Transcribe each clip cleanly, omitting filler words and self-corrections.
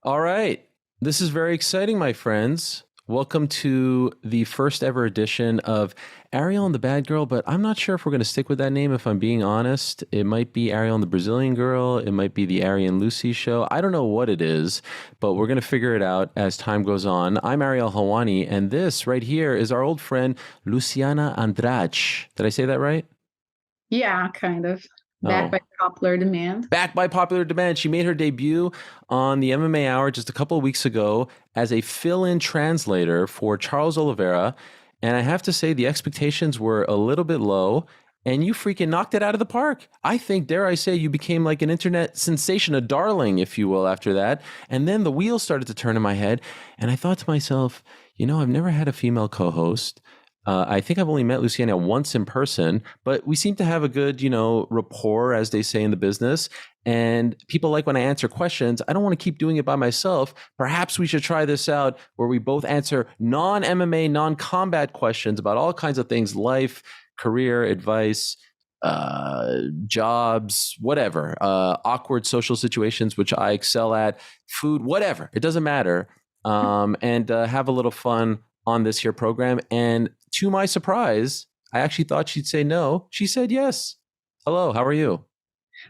All right. This is very exciting, my friends. Welcome to the first ever edition of Ariel and the Bad Girl, but I'm not sure if we're going to stick with that name, if I'm being honest. It might be Ariel and the Brazilian Girl. It might be the Ari and Lucy show. I don't know what it is, but we're going to figure it out as time goes on. I'm Ariel Helwani, and this right here is our old friend, Luciana Andrade. Did I say that right? Yeah, kind of. Back Oh, by popular demand. backed by popular demand. She made her debut on the MMA Hour just a couple of weeks ago as a fill-in translator for Charles Oliveira. And I have to say, the expectations were a little bit low, and you freaking knocked it out of the park. I think, dare I say, you became like an internet sensation, a darling, if you will, after that. And then the wheels started to turn in my head, and I thought to myself, I've never had a female co-host. I think I've only met Luciana once in person, but we seem to have a good, rapport, as they say in the business. And people like when I answer questions. I don't want to keep doing it by myself. Perhaps we should try this out where we both answer non MMA, non combat questions about all kinds of things life, career, advice, jobs, whatever, awkward social situations, which I excel at, food, whatever. It doesn't matter. And have a little fun on this here program. And to my surprise, I actually thought she'd say no. She said yes. Hello, how are you?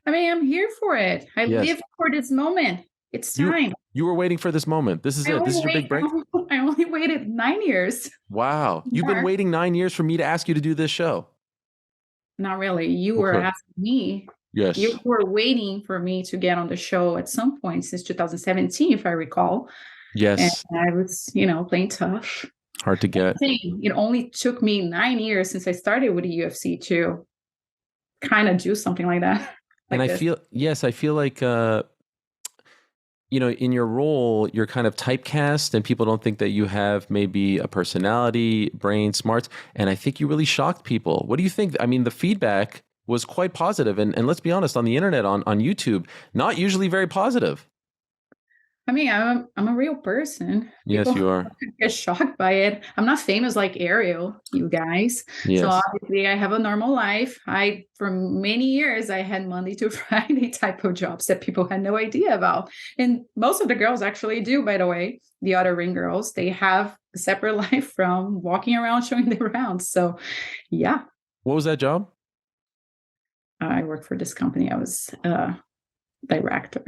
I mean, I'm here for it. I Yes. live for this moment. It's You time. you were waiting for this moment. This is I it. only This is your big wait. break. I only waited 9 years. Wow. You've been More. waiting 9 years for me to ask you to do this show. Not really. You were Okay. asking me. You Yes. were waiting for me to get on the show at some point since 2017, if I recall. And Yes. I was, playing tough. Hard to get. It only took me 9 years since I started with the UFC to kind of do something like that, And like I this. feel, yes, I feel like in your role, you're kind of typecast and people don't think that you have maybe a personality, brain, smarts. And I think you really shocked people. What do you think? I mean, the feedback was quite positive. And let's be honest, on the internet, on YouTube, not usually very positive. I mean, I'm a real person. Yes, People you are. get shocked by it. I'm not famous like Ariel, you guys. So Yes. obviously I have a normal life. For many years I had Monday to Friday type of jobs that people had no idea about. And most of the girls actually do, by the way. The other ring girls, they have a separate life from walking around showing their rounds. So yeah, What was that job? I work for this company. I was a director.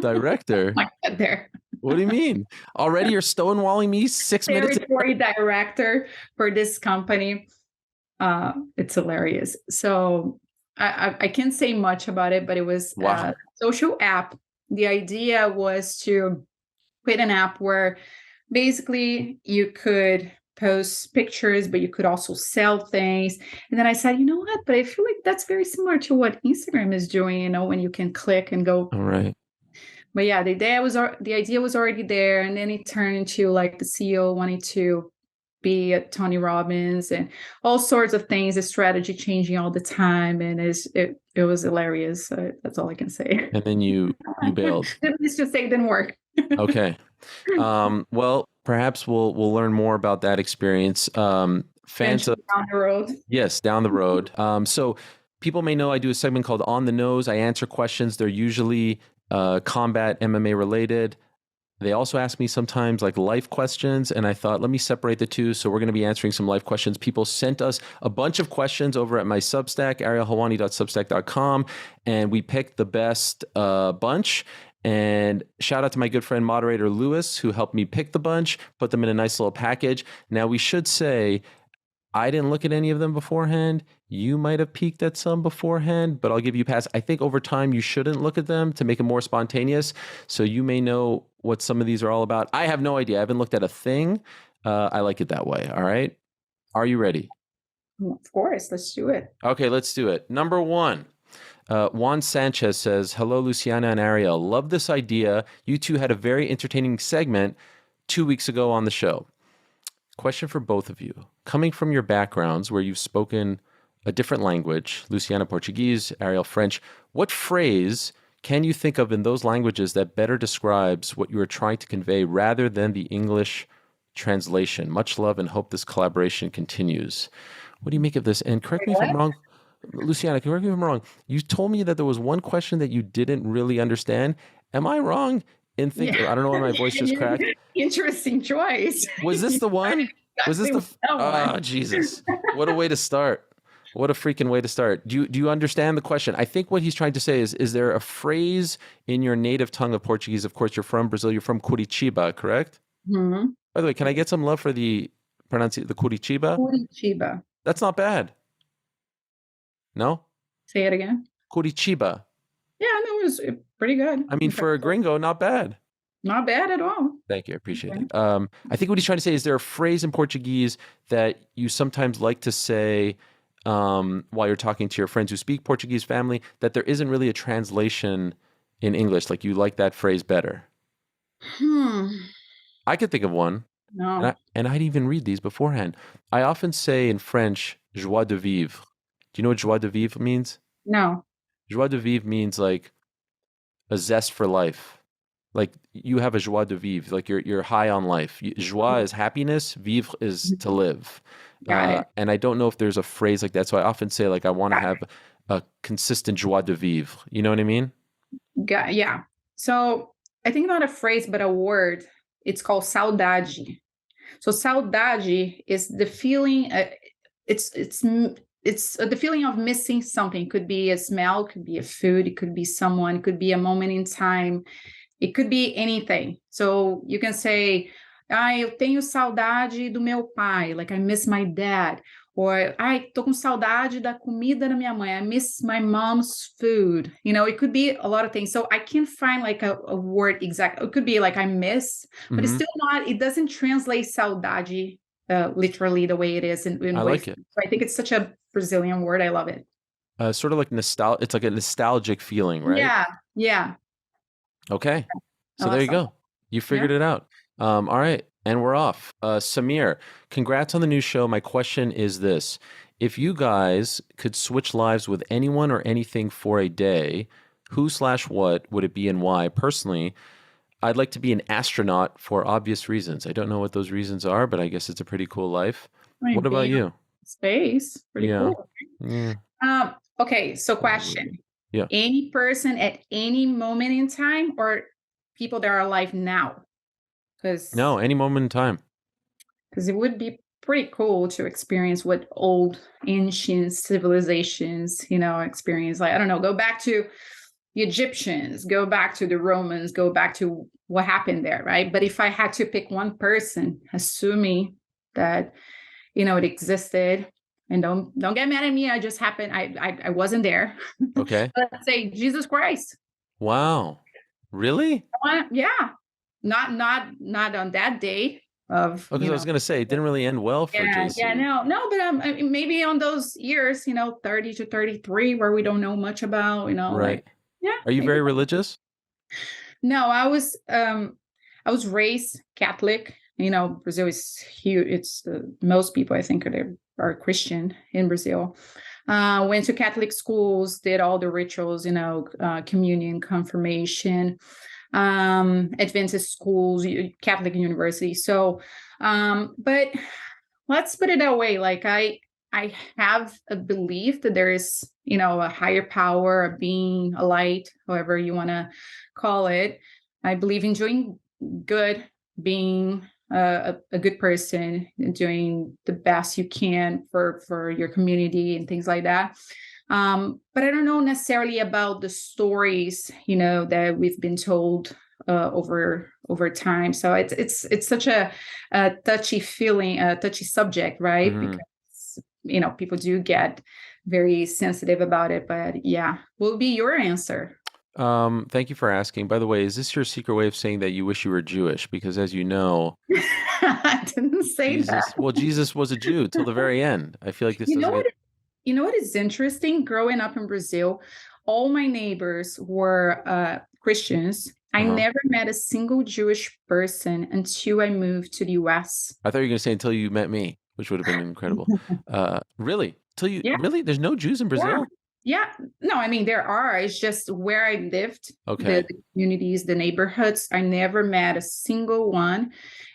Director. Like there. What do you mean? Already you're stonewalling me 6 minutes in? Territory director for this company. It's hilarious. So I can't say much about it, but it was a Wow. social app. The idea was to create an app where basically you could post pictures, but you could also sell things. And then I said, you know what? But I feel like that's very similar to what Instagram is doing, when you can click and go. All right. But yeah, the idea was already there, and then it turned into like the CEO wanting to be at Tony Robbins and all sorts of things. The strategy changing all the time, and it was hilarious. So that's all I can say. And then you bailed. Let's just say it didn't work. Okay. Well, perhaps we'll learn more about that experience. Fans of Eventually down the road. Yes, down the road. So people may know I do a segment called On the Nose. I answer questions. They're usually combat MMA related. They also ask me sometimes like life questions, and I thought, let me separate the two. So we're going to be answering some life questions. People sent us a bunch of questions over at my Substack, arielhelwani.substack.com, and we picked the best bunch. And shout out to my good friend moderator Lewis, who helped me pick the bunch, put them in a nice little package. Now we should say I didn't look at any of them beforehand. You might have peeked at some beforehand, but I'll give you a pass. I think over time you shouldn't look at them to make it more spontaneous. So you may know what some of these are all about. I have no idea. I haven't looked at a thing. I like it that way. All right. Are you ready? Of course, let's do it. Okay, let's do it. Number one. Juan Sanchez says, hello, Luciana and Ariel. Love this idea. You two had a very entertaining segment 2 weeks ago on the show. Question for both of you. Coming from your backgrounds where you've spoken a different language, Luciana Portuguese, Ariel French, what phrase can you think of in those languages that better describes what you are trying to convey rather than the English translation? Much love and hope this collaboration continues. What do you make of this? And correct me if I'm What? wrong. Luciana, correct me if I'm wrong. You told me that there was one question that you didn't really understand. Am I wrong I don't know why my voice just cracked. Interesting choice. Was this the one? Was this the? Oh, Jesus! What a way to start! What a freaking way to start! Do you understand the question? I think what he's trying to say is there a phrase in your native tongue of Portuguese? Of course, you're from Brazil. You're from Curitiba, correct? Mm-hmm. By the way, can I get some love for the Curitiba? Curitiba. That's not bad. No? Say it again. Curitiba. Yeah, no, it was pretty good. I mean, for a gringo, not bad. Not bad at all. Thank you. I appreciate it. I think what he's trying to say is there a phrase in Portuguese that you sometimes like to say while you're talking to your friends who speak Portuguese family that there isn't really a translation in English. Like you like that phrase better. I could think of one. No. And I'd even read these beforehand. I often say in French, joie de vivre. Do you know what joie de vivre means? No. Joie de vivre means like a zest for life. Like you have a joie de vivre, like you're high on life. Joie is happiness, vivre is to live. And I don't know if there's a phrase like that. So I often say like I want to have a consistent joie de vivre. You know what I mean? Yeah. So I think not a phrase, but a word. It's called saudade. So saudade is the feeling. It's the feeling of missing something. It could be a smell, it could be a food, it could be someone, it could be a moment in time. It could be anything. So you can say, eu tenho saudade do meu pai, like I miss my dad. Or, tô com saudade da comida da minha mãe, I miss my mom's food. You know, it could be a lot of things. So I can't find like a word exact. It could be like I miss, but it's still not, it doesn't translate saudade literally the way it is in I ways. like it. So I think it's such a Brazilian word. I love it. Sort of like nostalgia. It's like a nostalgic feeling, right? Yeah. Okay. So there you go. You figured it out. All right. And we're off. Samir, congrats on the new show. My question is this. If you guys could switch lives with anyone or anything for a day, who/what would it be and why? Personally, I'd like to be an astronaut for obvious reasons. I don't know what those reasons are, but I guess it's a pretty cool life. What about you? Space. Pretty cool. Yeah. Okay. So question. Yeah. Any person at any moment in time or people that are alive now? No, any moment in time. Because it would be pretty cool to experience what old ancient civilizations, experience. Like, I don't know, go back to the Egyptians, go back to the Romans, go back to what happened there, right? But if I had to pick one person, assuming that, it existed, and don't get mad at me, I just happened, I wasn't there. Okay. Let's say Jesus Christ. Wow. Really? Yeah. Not on that day of. Because I was going to say it didn't really end well for JC. Yeah, no, but maybe on those years, 30 to 33, where we don't know much about, Right. Yeah. Are you very religious? No, I was raised Catholic. Brazil is huge. It's most people, I think, are Christian in Brazil. Went to Catholic schools, did all the rituals, communion, confirmation, Adventist schools, Catholic university. So, but let's put it that way. Like I have a belief that there is, a higher power, a being, a light, however you want to call it. I believe in doing good, being a good person, doing the best you can for your community and things like that. But I don't know necessarily about the stories, that we've been told over time. So it's such a touchy feeling, a touchy subject, right? Mm-hmm. Because people do get very sensitive about it. But yeah, what would be your answer? Thank you for asking. By the way, is this your secret way of saying that you wish you were Jewish? Because as you know, I didn't say that. Well, Jesus was a Jew till the very end. I feel like this doesn't get... You know what is interesting? Growing up in Brazil, all my neighbors were Christians. I never met a single Jewish person until I moved to the US. I thought you were going to say until you met me, which would have been incredible. Really? Really? There's no Jews in Brazil? Yeah. No, I mean, there are. It's just where I lived, okay. the communities, the neighborhoods. I never met a single one.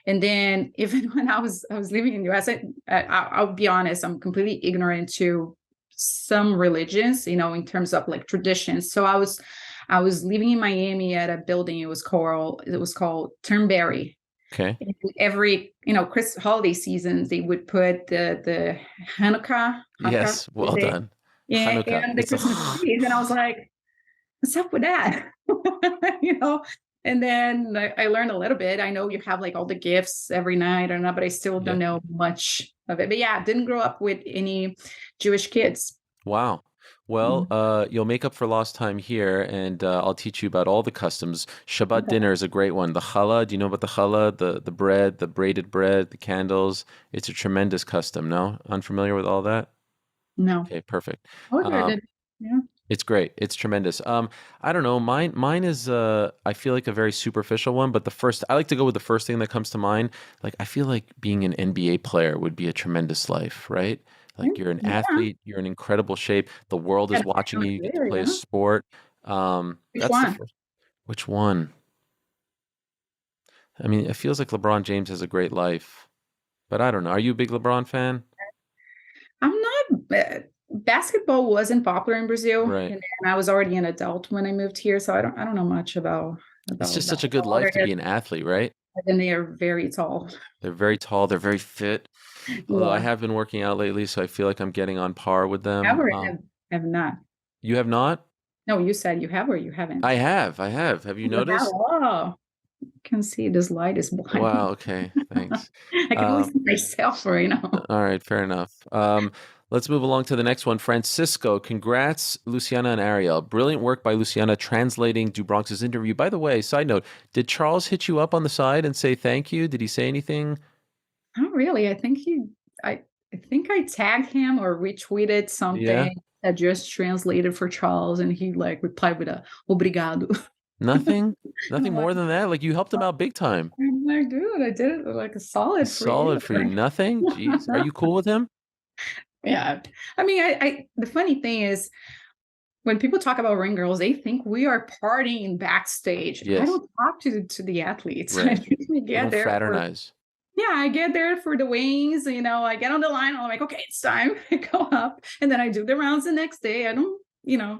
And then even when I was living in the US, I'll be honest, I'm completely ignorant to some religions, in terms of like traditions. So I was living in Miami at a building. It was called Turnberry. Okay. And every, Christmas holiday seasons, they would put the Hanukkah, Yes. Well done. yeah, Hanukkah. and the It's a Christmas trees. And I was like, what's up with that? you know, and then I learned a little bit. I know you have like all the gifts every night or not, but I still yeah. don't know much of it. But yeah, didn't grow up with any Jewish kids. Wow. Well, Mm, you'll make up for lost time here, and I'll teach you about all the customs. Shabbat okay. dinner is a great one. The challah, do you know about the challah? The bread, the braided bread, the candles. It's a tremendous custom, no? Unfamiliar with all that? No. Okay, perfect. Oh, I Um, did. Yeah. it's great. It's tremendous. I don't know. Mine is I feel like a very superficial one, but the first I like to go with the first thing that comes to mind. Like I feel like being an NBA player would be a tremendous life, right? Like you're an Yeah. athlete, you're in incredible shape. The world Yeah. is watching you. You get to play a Yeah. sport. Which That's the one? first. Which one? I mean, it feels like LeBron James has a great life, but I don't know. Are you a big LeBron fan? I'm not. Basketball wasn't popular in Brazil, Right. and I was already an adult when I moved here, so I don't know much It's just such a good basketball. life to be an athlete, right? And they are very tall. They're very tall. They're very fit. Although I Yeah. have been working out lately, so I feel like I'm getting on par with Have them. or have not? You have not? No, you said you have or you haven't. I have. I have. Have you You have. noticed? Oh, you can see this light is Wow. blind. Okay. Thanks. I can only Um, see myself right now. all right. Fair enough. Let's move along to the next one. Francisco, congrats, Luciana and Ariel. Brilliant work by Luciana translating Dubronx's interview. By the way, side note, did Charles hit you up on the side and say thank you? Did he say anything? Not really. I I think I tagged him or retweeted Yeah. something that just translated for Charles, and he like replied with a obrigado. Nothing? Nothing I'm like, more than that? Like you helped him out big time. dude, I did it like a solid for you. Solid for you. Nothing? Jeez. Are you cool with him? Yeah. I mean, the funny thing is when people talk about ring girls, they think we are partying backstage. I Yes. don't talk to the athletes. I Right. usually You get don't there for fraternize. yeah, I get there for the wings, I get on the line, I'm like, okay, it's time. I go up and then I do the rounds the next day. I don't,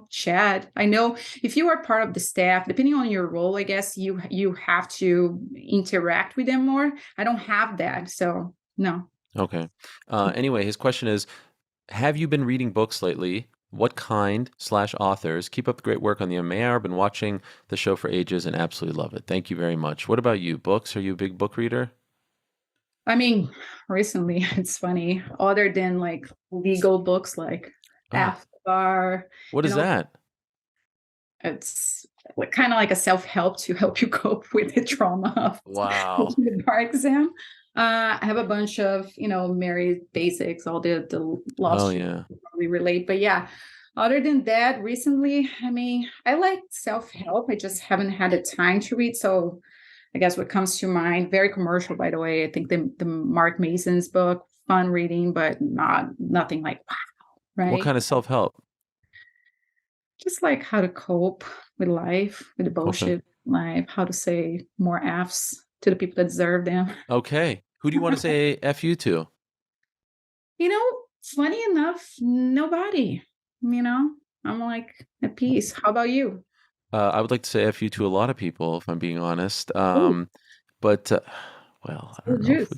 chat. I know if you are part of the staff, depending on your role, I guess you have to interact with them more. I don't have that. So no. Okay. Anyway, his question is, have you been reading books lately? What kind slash authors? Keep up the great work on the MMA Hour. Been watching the show for ages and absolutely love it. Thank you very much. What about you? Books? Are you a big book reader? I mean, recently it's funny, other than like legal books like Oh, AFTAR, what you is know, that? it's like, kind of like a self-help to help you cope with the trauma of Wow. taking the bar exam. I have a bunch of, Mary basics, all the law Oh, street yeah. probably relate. But yeah, other than that, recently, I mean, I like self-help. I just haven't had the time to read. So I guess what comes to mind, very commercial, by the way. I think the Mark Mason's book, fun reading, but nothing like wow, What right? kind of self-help? Just like how to cope with life, with the Okay. bullshit life, how to say more F's to the people that deserve them. Okay. Who do you want to say F you to? You know, funny enough, nobody. You know, I'm like at peace. How about you? I would like to say F you to a lot of people, if I'm being honest. Oh, But well, the juice.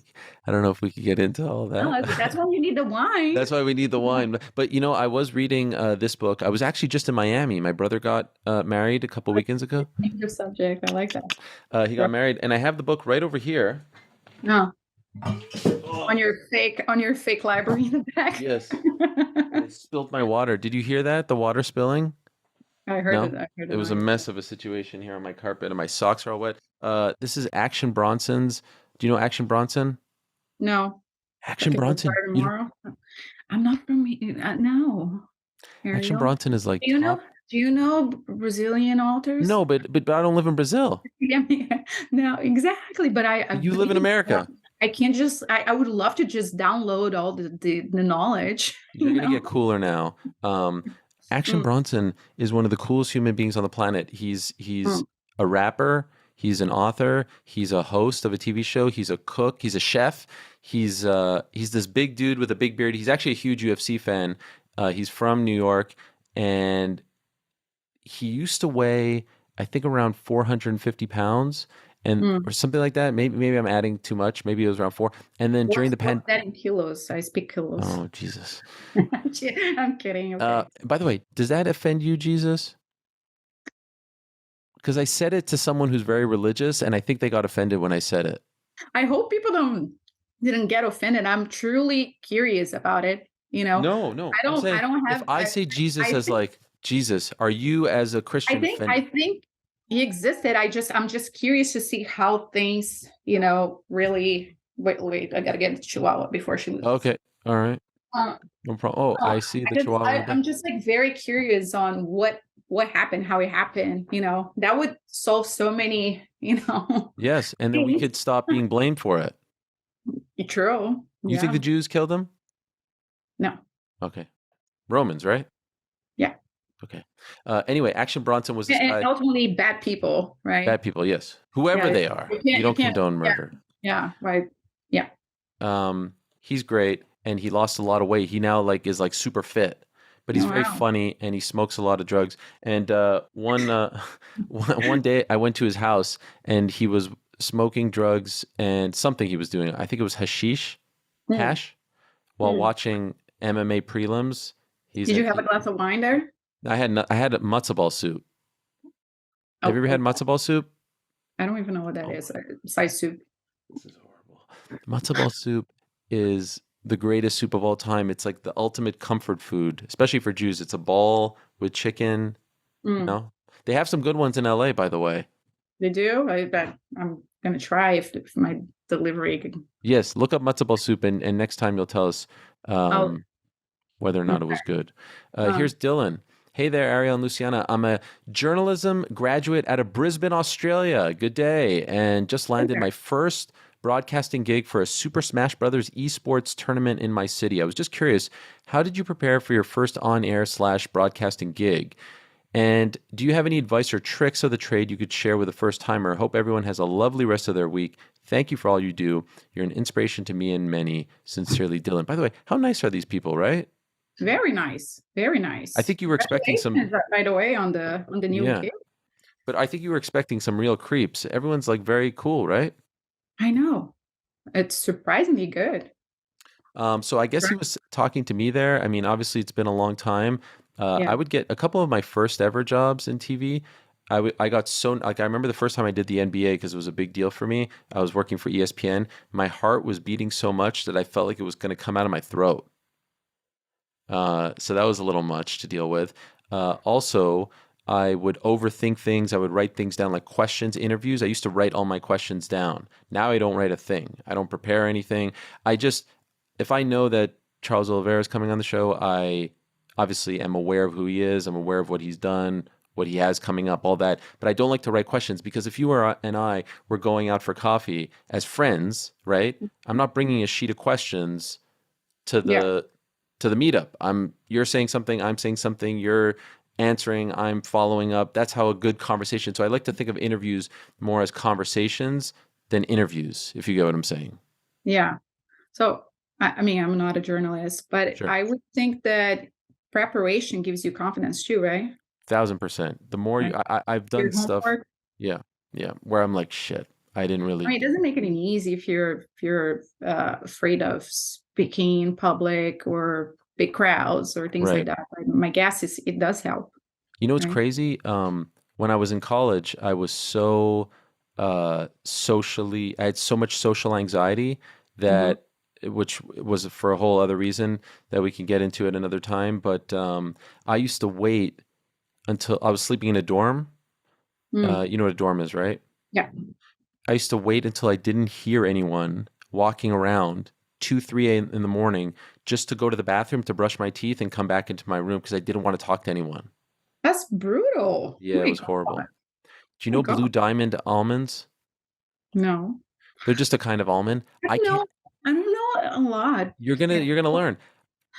I don't know if we could get into all No, that. that's why you need the wine. That's why we need the wine. But I was reading this book. I was actually just in Miami. My brother got married a couple weekends ago. Change of subject. I like that. He got married, and I have the book right over here. No, on your fake library in the back. Yes. I spilled my water. Did you hear that? The water spilling? I heard No? it. I heard It the was a noise. mess of a situation here on my carpet, and my socks are all wet. This is Action Bronson's. Do you know Action Bronson? No, I Action could go Bronson. start tomorrow. I'm not from no, Action Ariel. Bronson is like Do you know? top. Do you know Brazilian authors? No, but I don't live in Brazil. Yeah, no, exactly. But But I you live in really America. I can't just. I would love to just download all the knowledge. You're gonna get cooler now. Action Mm, Bronson is one of the coolest human beings on the planet. He's mm. a rapper. He's an author. He's a host of a TV show. He's a cook. He's a chef. He's this big dude with a big beard. He's actually a huge UFC fan. He's from New York, and he used to weigh, I think, around 450 pounds and Mm. or something like that. Maybe I'm adding too much. Maybe it was around four. And then during What's that in kilos? I speak kilos. oh Jesus. I'm kidding. Okay. By the way, does that offend you, Jesus? Because I said it to someone who's very religious, and I think they got offended when I said it. I hope people didn't get offended. I'm truly curious about it. No. I'm I saying don't if have. I say Jesus I as think like Jesus, are you as a Christian I offended? think he existed. I'm just curious to see how things, really. Wait. I gotta get the Chihuahua before she moves. Okay, all right, Uh, no problem. Oh, I see the Chihuahua in the back. I'm just like very curious on what happened, how it happened. That would solve so many, Yes, and then we things. could stop being blamed for it. True. You think the Yeah. Jews killed him? No. Okay, Romans, right? Yeah. Okay. Anyway, Action Bronson was this And guy. ultimately bad people, right? Bad people, yes. Whoever Yeah. they are, we You don't can't. condone Yeah. murder. Yeah. Right. Yeah. He's great, and he lost a lot of weight. He now is like super fit, but he's Oh, very wow. funny, and he smokes a lot of drugs. And one day I went to his house, and he was smoking drugs and something he was doing. I think it was Mm, hash, while mm. watching MMA prelims. Did you have a glass of wine there? I had a matzo ball soup. Have you Oh, ever had okay. matzo ball soup? I don't even know what that Oh is. my, Size soup. this is horrible. Matzo ball soup is the greatest soup of all time. It's like the ultimate comfort food, especially for Jews. It's a ball with chicken. Mm. They have some good ones in LA, by the way. They do. I bet I'm gonna try if my delivery could. Yes, look up matzo ball soup, and next time you'll tell us Oh, um, whether or not it okay. was good. Um, Here's Dylan. Hey there, Ariel and Luciana. I'm a journalism graduate out of Brisbane, Australia. Good day. And just landed my first broadcasting gig for a Super Smash Brothers esports tournament in my city. I was just curious, how did you prepare for your first on-air / broadcasting gig? And do you have any advice or tricks of the trade you could share with a first timer? Hope everyone has a lovely rest of their week. Thank you for all you do. You're an inspiration to me and many. Sincerely, Dylan. By the way, how nice are these people, right? Very nice. Very I nice. think you were expecting some, Congratulations, right away on the new yeah, gig. but I think you were expecting some real creeps. Everyone's like very cool, right? I know. It's surprisingly good. So I guess he Right. was talking to me there. I mean, obviously it's been a long time. Yeah. I would get a couple of my first ever jobs in TV. I got so like I remember the first time I did the NBA because it was a big deal for me. I was working for ESPN. My heart was beating so much that I felt like it was going to come out of my throat. So that was a little much to deal with. Also, I would overthink things. I would write things down like questions, interviews. I used to write all my questions down. Now I don't write a thing. I don't prepare anything. I just, if I know that Charles Oliveira is coming on the show, I obviously am aware of who he is. I'm aware of what he's done, what he has coming up, all that. But I don't like to write questions because if you and I were going out for coffee as friends, right? I'm not bringing a sheet of questions to Yeah. the meetup. You're saying something, I'm saying something, you're answering, I'm following up. That's how a good conversation. So I like to think of interviews more as conversations than interviews, if you get what I'm saying. Yeah. So, I mean, I'm not a journalist, but Sure. I would think that preparation gives you confidence too, right? 1000%. The more Right. I've done Your stuff, homework. yeah, yeah, where I'm like, shit, I didn't I really, mean, it doesn't make it any easy if you're afraid of speaking in public or big crowds or things like right. that. But my guess is it does help, You know what's right? crazy? When I was in college, I was so socially, I had so much social anxiety Mhm. that, which was for a whole other reason that we can get into at another time. But I used to wait until I was sleeping in a dorm. Mm. You know what a dorm is, right? Yeah. I used to wait until I didn't hear anyone walking around 2, 3 in the morning just to go to the bathroom to brush my teeth and come back into my room because I didn't want to talk to anyone. That's brutal. Oh Yeah, it my was God. horrible. Do you Oh my know God. Blue Diamond almonds? No. They're just a kind of almond. I I don't can't. know. I don't know a lot. Yeah. You're gonna learn.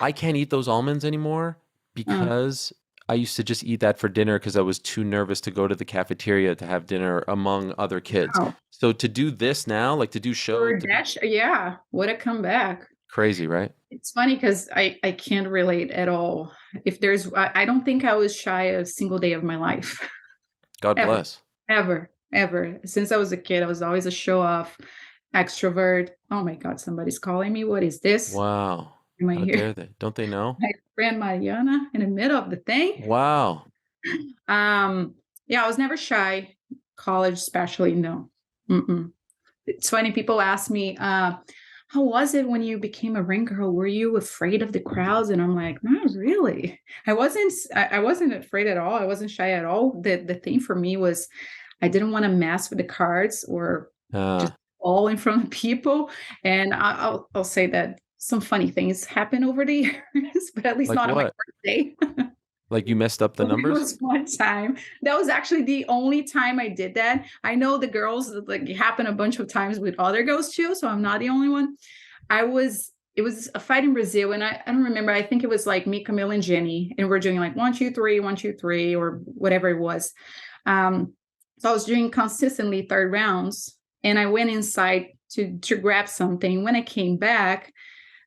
I can't eat those almonds anymore Uh, because I used to just eat that for dinner because I was too nervous to go to the cafeteria to have dinner among other kids. wow. So to do this now, like to do show, Or to be that, yeah. What a comeback. Crazy, right? It's funny because I can't relate at all. If there's, I don't think I was shy a single day of my life. God Ever, bless. ever. Since I was a kid, I was always a show off extrovert. Oh my God, somebody's calling me. What is this? Wow. Am I How here? dare they? Don't they know? My friend Mariana in the middle of the thing. Wow. Yeah, I was never shy. College, especially, no. Mm-mm. It's funny. People ask me, how was it when you became a ring girl? Were you afraid of the crowds? And I'm like, not really. I wasn't afraid at all. I wasn't shy at all. The thing for me was I didn't want to mess with the cards or Uh, just all in front of people. And I'll say that some funny things happen over the years, but at least like not on my what? birthday. Like you messed up the There numbers? was one time. That was actually the only time I did that. I know the girls, like, it happened a bunch of times with other girls too, so I'm not the only one. It was a fight in Brazil, and I don't remember. I think it was like me, Camille, and Jenny, and we're doing like 1, 2, 3, 1, 2, 3, or whatever it was. So I was doing consistently third rounds, and I went inside to grab something. When I came back,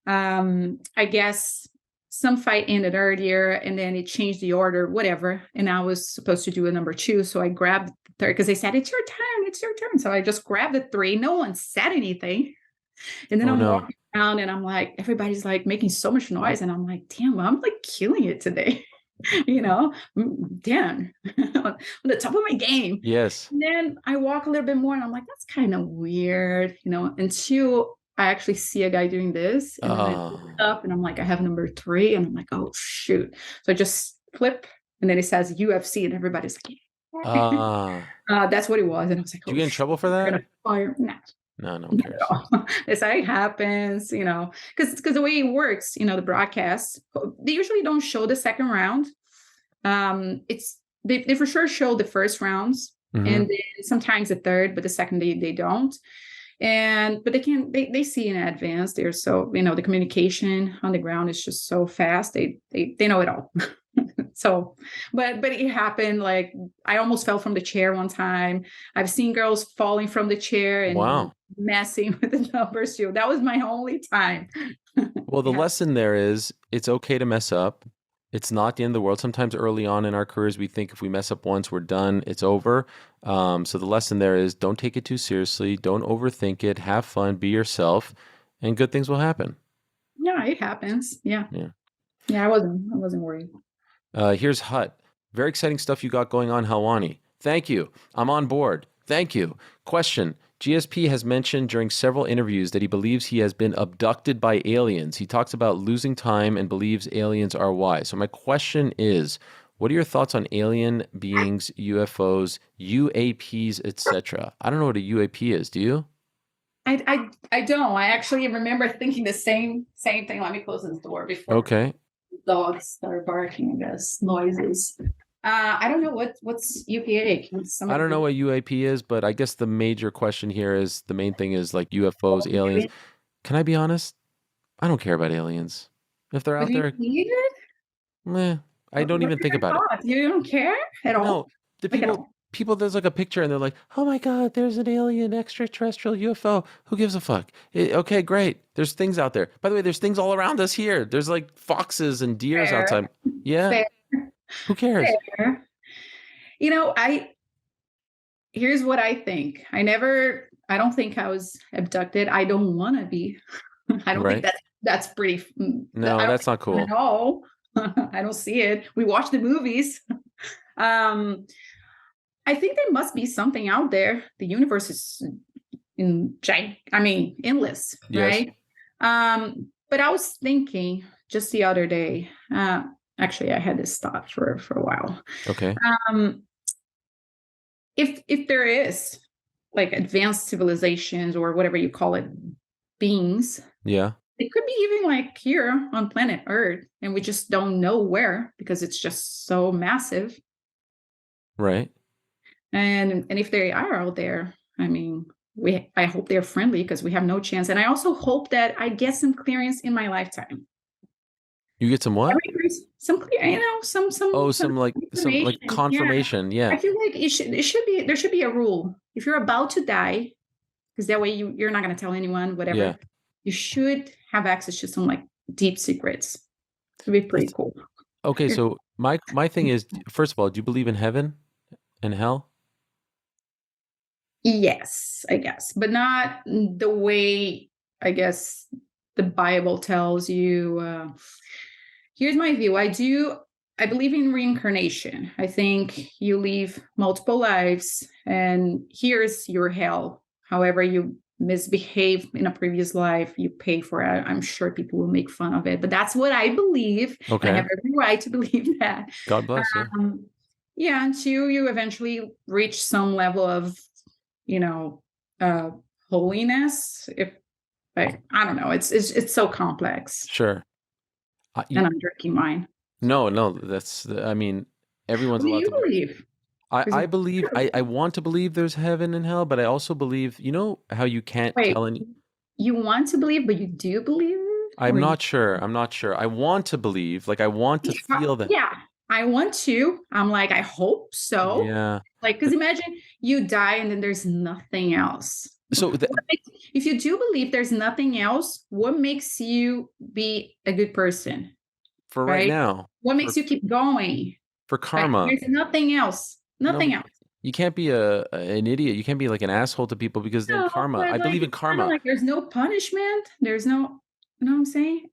I guess some fight ended earlier and then it changed the order, whatever. And I was supposed to do a number 2. So I grabbed the third because they said, it's your turn, it's your turn. So I just grabbed the 3. No one said anything. And then Oh I'm no. walking around and I'm like, everybody's like making so much noise. And I'm like, damn, I'm like killing it today. Damn, on the top of my game. Yes. And then I walk a little bit more and I'm like, that's kind of weird, until I actually see a guy doing this. And then I look up and I'm like, I have number 3. And I'm like, oh, shoot. So I just flip and then it says UFC and everybody's like, that's what it was. And I was like, did you get in trouble for they're that? gonna fire. Nah. No, no one cares. This happens, because the way it works, the broadcast, they usually don't show the second round. They for sure show the first rounds, and then sometimes the third, but the second they don't. But they see in advance. They're so, the communication on the ground is just so fast. They know it all. So, but it happened. Like, I almost fell from the chair one time. I've seen girls falling from the chair and messing with the numbers too. That was my only time. Well, the lesson there is it's okay to mess up. It's not the end of the world. Sometimes early on in our careers, we think if we mess up once, we're done, it's over. So the lesson there is don't take it too seriously. Don't overthink it. Have fun. Be yourself, and good things will happen. Yeah, it happens. Yeah. I wasn't worried. Here's Hut. Very exciting stuff you got going on, Helwani. Thank you. I'm on board. Thank you. Question. GSP has mentioned during several interviews that he believes he has been abducted by aliens. He talks about losing time and believes aliens are why. So my question is, what are your thoughts on alien beings, UFOs, UAPs, etc.? I don't know what a UAP is. Do you? I don't. I actually remember thinking the same thing. Let me close this door before. Okay. Dogs start barking, I guess, noises. I don't know what's UPA. I don't know what UAP is, but I guess the major question here is the main thing is like UFOs, aliens. Can I be honest? I don't care about aliens. If they're out there, I don't even think about it. You don't care at all? No, the people, there's like a picture and they're like, oh my God, there's an alien extraterrestrial UFO. Who gives a fuck? Okay, great. There's things out there. By the way, there's things all around us here. There's like foxes and deers outside. Yeah. Fair. Who cares? Fair. Here's what I think. I don't think I was abducted. I don't want to be. I don't think that's pretty. No, that's not cool. No, I don't see it. We watch the movies. I think there must be something out there. The universe is endless, right? But I was thinking just the other day, actually I had this thought for a while. Okay. If there is like advanced civilizations or whatever you call it, beings, it could be even like here on planet Earth, and we just don't know where because it's just so massive. Right. And if they are out there, I hope they're friendly because we have no chance. And I also hope that I get some clearance in my lifetime. You get some what? Some clear, some confirmation. Yeah. I feel like there should be a rule. If you're about to die, because that way you're not going to tell anyone, whatever. Yeah. You should have access to some like deep secrets. It'd be pretty cool. Okay, so my thing is, first of all, do you believe in heaven and hell? Yes, I guess, but not the way I guess the Bible tells you. Here's my view. I believe in reincarnation. I think you live multiple lives, and here's your hell. However, you misbehave in a previous life, you pay for it. I'm sure people will make fun of it, but that's what I believe. And I Okay. have every right to believe that. God bless, yeah. Yeah, until you eventually reach some level of, you know, uh, holiness. If I don't know, it's so complex. Sure. And I'm drinking wine. No, I mean, everyone's What do allowed you to believe. believe? Is I it believe, true? I want to believe there's heaven and hell, but I also believe, you know how you can't Wait, tell any, you want to believe, but you do believe it, I'm or you? not sure. I'm not sure. I want to believe, like I want to feel that. Yeah, I want to. I'm like, I hope so. Yeah. Like, because But imagine you die and then there's nothing else. so the, If you do believe there's nothing else, what makes you be a good person, for right right? now, What makes you keep going? for Right? karma, There's nothing else. no, Nothing but else. you can't be an idiot. You can't be like an asshole to people because then No, karma. but I like believe in it's kind of karma. like there's no punishment. There's no, you know what I'm saying?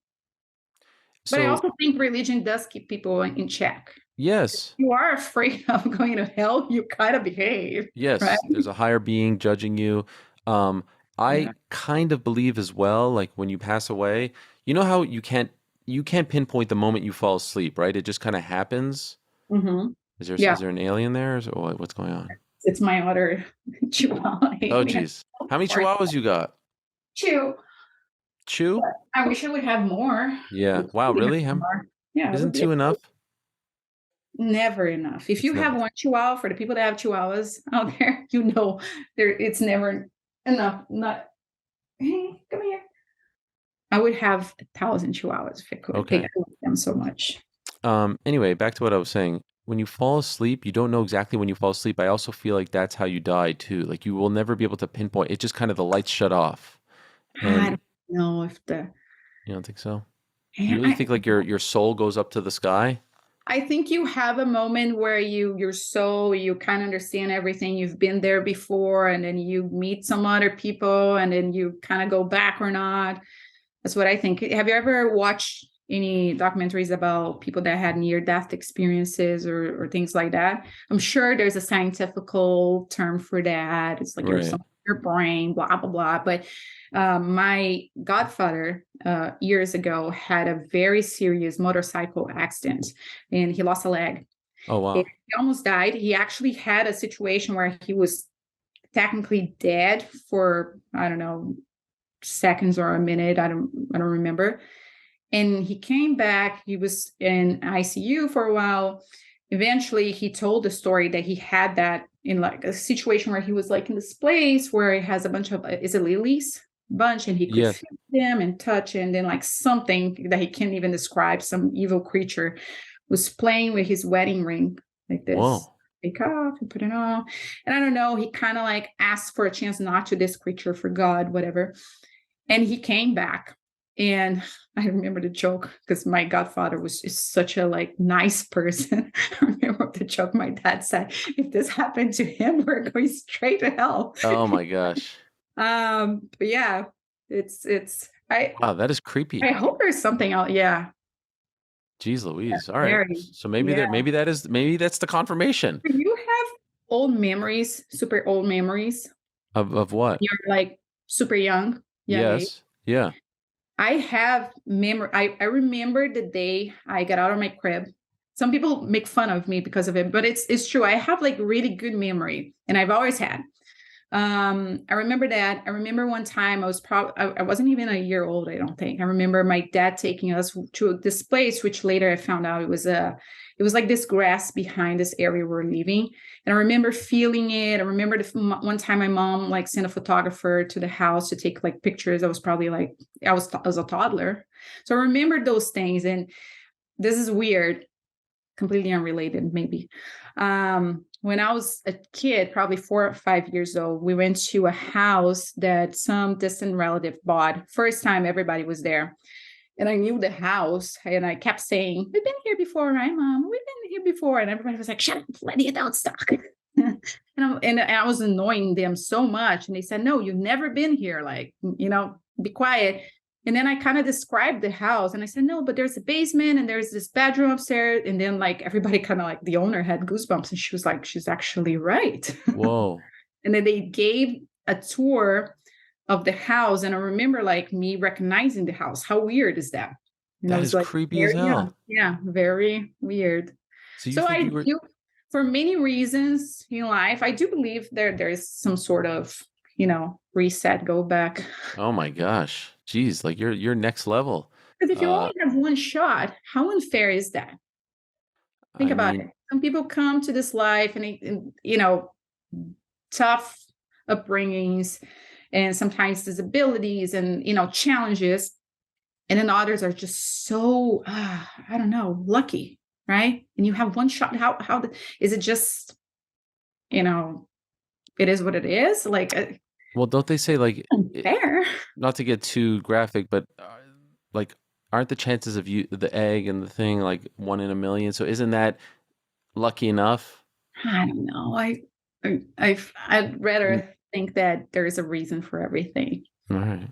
But I So also think religion does keep people in check. yes, You are afraid of going to hell, you kind of behave, right? yes, there's a higher being judging you. Um, I Yeah. kind of believe as well, like when you pass away, you know how you can't pinpoint the moment you fall asleep, right? It just kind of happens. Hmm. Is Yeah, there an alien there? Or what's going on? it's my other chihuahua. Oh, alien. geez. How many Or chihuahuas you got? two. Two? I wish I would have more. Yeah. We Wow, could have really? more. Yeah, it would Isn't be two enough? never enough. If It's you have never. one chihuahua, for the people that have chihuahuas out there, you know, it's never enough. Not, hey, come here. I would have 1,000 chihuahuas if I could. I Okay. love them so much. Anyway, back to what I was saying. When you fall asleep, you don't know exactly when you fall asleep. I also feel like that's how you die too. Like you will never be able to pinpoint. It just kind of the lights shut off. I And don't know if the you don't think so? You really I, think like your soul goes up to the sky? I think you have a moment where your soul, you kind of understand everything. You've been there before, and then you meet some other people, and then you kind of go back or not. That's what I think. Have you ever watched any documentaries about people that had near-death experiences or things like that? I'm sure there's a scientific term for that. It's like Right. your brain, blah, blah, blah. But my godfather years ago had a very serious motorcycle accident and he lost a leg. Oh, He wow. almost died. He actually had a situation where he was technically dead for, I don't know, seconds or a minute. I don't remember. And he came back. He was in ICU for a while. Eventually, he told the story that he had that in like a situation where he was like in this place where he has a bunch of is it lilies bunch, and he could Yes. feel them and touch, and then like something that he can't even describe, some evil creature was playing with his wedding ring like this. Whoa. Take off and put it on. And I don't know, he kind of like asked for a chance not to this creature for God, whatever. And he came back. And I remember the joke because my godfather was just such a like nice person. I remember the joke my dad said, if this happened to him, we're going straight to hell. Oh my gosh. But yeah, it's Wow, that is I creepy. hope there's something else. Yeah. Jeez Louise. All right. Very. So Yeah. maybe that's the confirmation Do you have old memories, super old memories? of what? You're like super young age. Yes. Yeah. I have memory. I remember the day I got out of my crib. Some people make fun of me because of it, but it's true. I have like really good memory, and I've always had. I remember that. I remember one time I wasn't even a year old, I don't think. I remember my dad taking us to this place, which later I found out it was like this grass behind this area we're living. And I remember feeling it. I remember one time my mom like sent a photographer to the house to take like pictures. I was probably like, I was a toddler. So I remember those things. And this is weird completely unrelated, maybe. When I was a kid, probably 4 or 5 years old, we went to a house that some distant relative bought. First time everybody was there. And I knew the house, and I kept saying, "We've been here before, right, Mom? We've been here before." And everybody was like, "Shut up, Lydia, don't talk." And I was annoying them so much. And they said, "No, you've never been here. Like, be quiet." And then I kind of described the house, and I said, "No, but there's a basement and there's this bedroom upstairs." And then like everybody kind of like the owner had goosebumps, and she was like, "She's actually right." Whoa. And then they gave a tour of the house, and I remember like me recognizing the house. How weird is that? And I That was is like, creepy as very, hell. yeah, very weird. So you So think I you were? do, for many reasons in life, I do believe there's some sort of, reset, go back. Oh my gosh. Jeez, like you're next level. Because if you only have one shot, how unfair is that? Think I about mean, it. Some people come to this life tough upbringings and sometimes disabilities and, challenges. And then others are just so, I don't know, lucky, right? And you have one shot. Is it just, it is what it is? Like, well, don't they say like unfair. not to get too graphic, but like aren't the chances of the egg and the thing like 1 in 1 million? So isn't that lucky enough? I don't know. I'd rather think that there is a reason for everything. All right.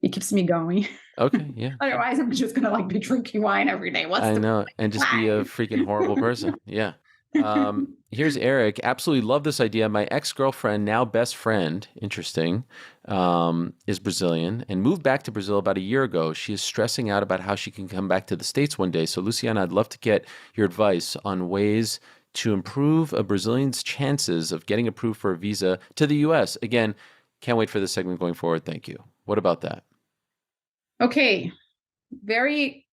It keeps me going. Okay. Yeah. Otherwise, I'm just gonna like be drinking wine every day. What's I the know, point? and just be a Why? freaking horrible person. Yeah. Here's Eric. Absolutely love this idea. My ex-girlfriend, now best friend, interesting, is Brazilian and moved back to Brazil about a year ago. She is stressing out about how she can come back to the States one day. So, Luciana, I'd love to get your advice on ways to improve a Brazilian's chances of getting approved for a visa to the U.S. Again, can't wait for this segment going forward. Thank you. What about that? Okay, very.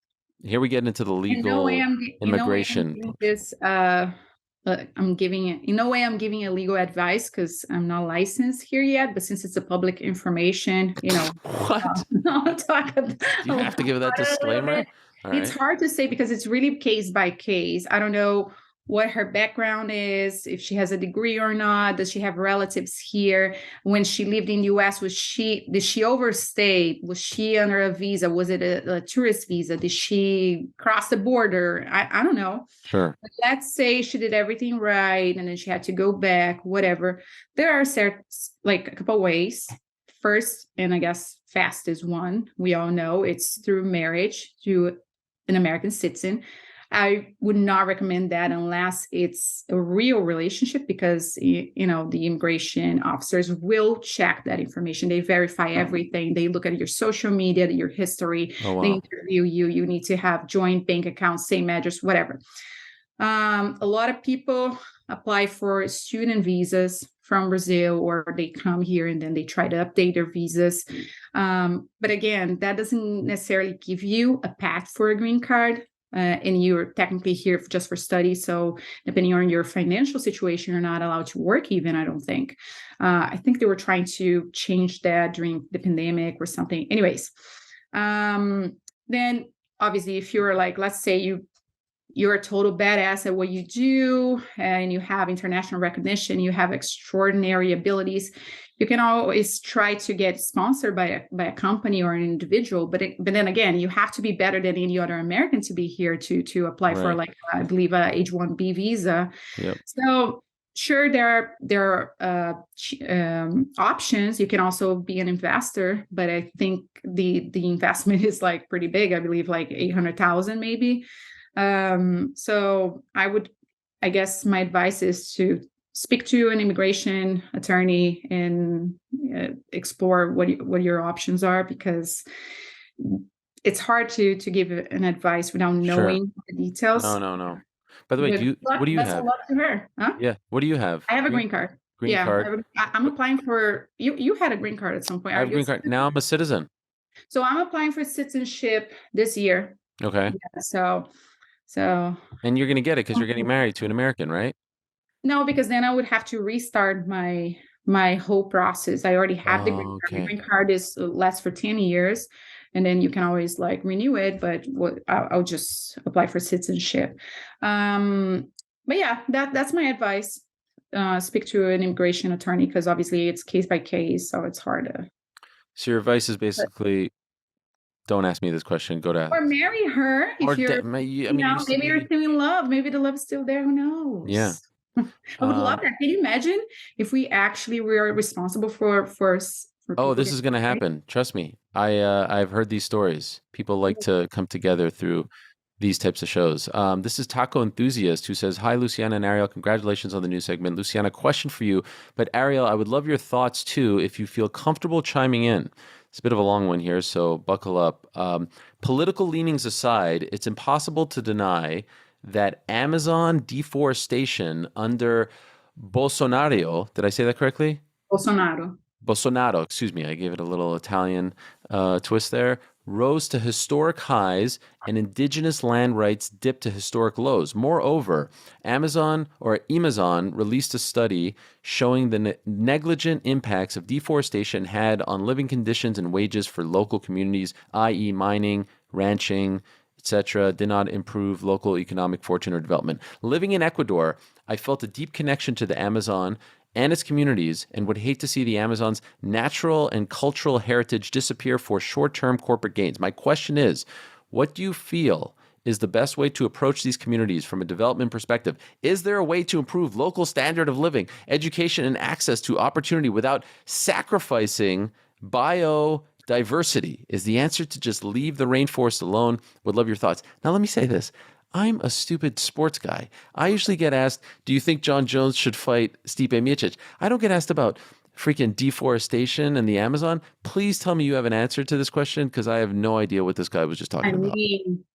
Here we get into the In no way legal I'm immigration. giving this. I'm giving it. In no way I'm giving a legal advice because I'm not licensed here yet. But since it's a public information, What? I'll talk about Do you have to give that it a little disclaimer? bit. All It's right. hard to say because it's really case by case. I don't know what her background is, if she has a degree or not. Does she have relatives here? When she lived in the US, did she overstay? Was she under a visa? Was it a tourist visa? Did she cross the border? I don't know. Sure. But let's say she did everything right and then she had to go back, whatever. There are like a couple ways. First, and I guess fastest one, we all know, it's through marriage to an American citizen. I would not recommend that unless it's a real relationship because, the immigration officers will check that information. They verify everything. They look at your social media, your history. Oh, They wow. interview you. You need to have joint bank accounts, same address, whatever. A lot of people apply for student visas from Brazil, or they come here and then they try to update their visas. But again, that doesn't necessarily give you a path for a green card. And you're technically here just for study. So depending on your financial situation, you're not allowed to work even, I don't think. I think they were trying to change that during the pandemic or something. Anyways, then obviously if you're like, let's say you're a total badass at what you do and you have international recognition, you have extraordinary abilities, you can always try to get sponsored by a company or an individual. But then again, you have to be better than any other American to be here to apply for, Right. like, I believe, a H-1B visa. Yep. So sure, there are options. You can also be an investor, but I think the investment is like pretty big. I believe like 800,000 maybe. So I guess my advice is to speak to an immigration attorney and explore what your options are, because it's hard to give an advice without Sure. knowing the details. No. By the way, But what do you best of have? luck to her. Huh? Yeah. What do you have? I have a green card. Green Yeah, card. I'm applying for you. You had a green card at some point. I Are have a you a green card. Now citizen? I'm a citizen. So I'm applying for citizenship this year. Okay. Yeah, so And you're going to get it because you're getting married to an American, right? no, because then I would have to restart my whole process. I already have the green Oh, card. The okay. green card is lasts for 10 years. and then you can always like renew it, but I'll just apply for citizenship. But yeah, that's my advice. Speak to an immigration attorney, because obviously it's case by case, so it's hard to. So your advice is basically, don't ask me this question. Go to Or marry her if you're, I mean, used to maybe you're be. still in love. Maybe the love's still there. Who knows? Yeah. I would love that. Can you imagine if we actually were responsible for Oh, people this is going to happen. Trust me. I've heard these stories. People like to come together through these types of shows. This is Taco Enthusiast who says, "Hi, Luciana and Ariel. Congratulations on the new segment. Luciana, question for you. But Ariel, I would love your thoughts too if you feel comfortable chiming in." It's a bit of a long one here, so buckle up. Political leanings aside, it's impossible to deny that Amazon deforestation under Bolsonaro, did I say that correctly? Bolsonaro. Bolsonaro, excuse me, I gave it a little Italian twist there, rose to historic highs and indigenous land rights dipped to historic lows. Moreover, Amazon released a study showing the negligent impacts of deforestation had on living conditions and wages for local communities, i.e. mining, ranching, etc., did not improve local economic fortune or development. Living in Ecuador, I felt a deep connection to the Amazon and its communities, and would hate to see the Amazon's natural and cultural heritage disappear for short-term corporate gains. My question is, what do you feel is the best way to approach these communities from a development perspective? Is there a way to improve local standard of living, education, and access to opportunity without sacrificing biodiversity? Is the answer to just leave the rainforest alone? Would love your thoughts. Now, let me say this. I'm a stupid sports guy. I usually get asked, do you think John Jones should fight Stipe Miocic? I don't get asked about freaking deforestation and the Amazon. Please tell me you have an answer to this question, because I have no idea what this guy was just talking about.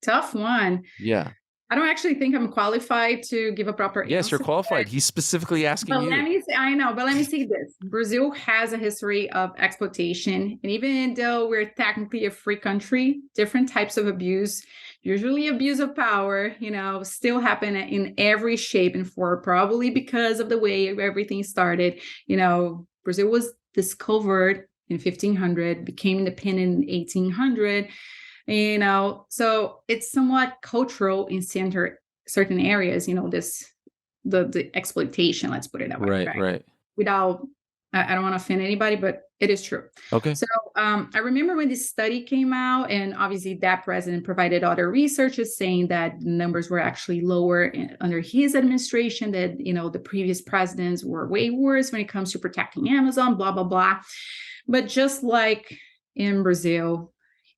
Tough one. Yeah. I don't actually think I'm qualified to give a proper answer. Yes, you're qualified. He's specifically asking you. I know, but let me say this. Brazil has a history of exploitation. And even though we're technically a free country, different types of abuse, usually abuse of power, still happen in every shape and form, probably because of the way everything started. Brazil was discovered in 1500, became independent in 1800. So it's somewhat cultural in certain areas, the exploitation, let's put it that way. Right. Without, I don't want to offend anybody, but it is true. Okay. So I remember when this study came out, and obviously that president provided other researchers saying that the numbers were actually lower under his administration, that, the previous presidents were way worse when it comes to protecting Amazon, blah, blah, blah. But just like in Brazil,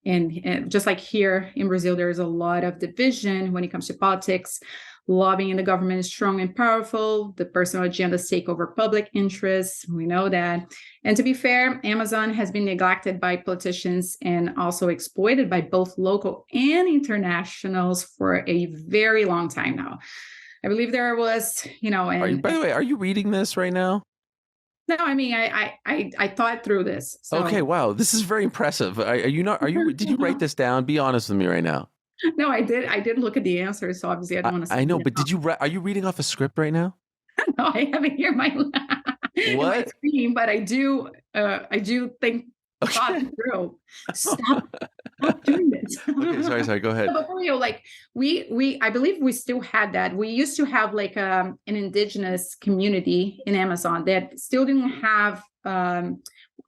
and just like here in Brazil, there's a lot of division when it comes to politics. Lobbying in the government is strong and powerful. The personal agendas take over public interests. We know that. And to be fair, Amazon has been neglected by politicians and also exploited by both local and internationals for a very long time now. I believe there was, by the way, are you reading this right now? No, I mean, I thought through this. So. Okay, wow, this is very impressive. Did you write this down? Be honest with me right now. No, I did. I did look at the answers, so obviously I don't want to. I know, but are you reading off a script right now? No, I have it here my screen, but I do think thought through. Stop doing this. Okay, sorry. Go ahead. But for real, like I believe we still had that. We used to have like an indigenous community in Amazon that still didn't have.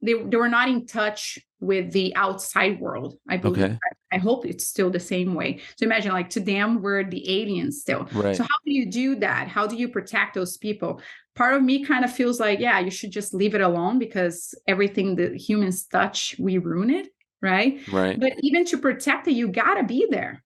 They were not in touch with the outside world. I believe. Okay. I hope it's still the same way. So imagine, like, to them, we're the aliens still. Right. So how do you do that? How do you protect those people? Part of me kind of feels like, yeah, you should just leave it alone, because everything that humans touch, we ruin it, right? Right. But even to protect it, you gotta be there.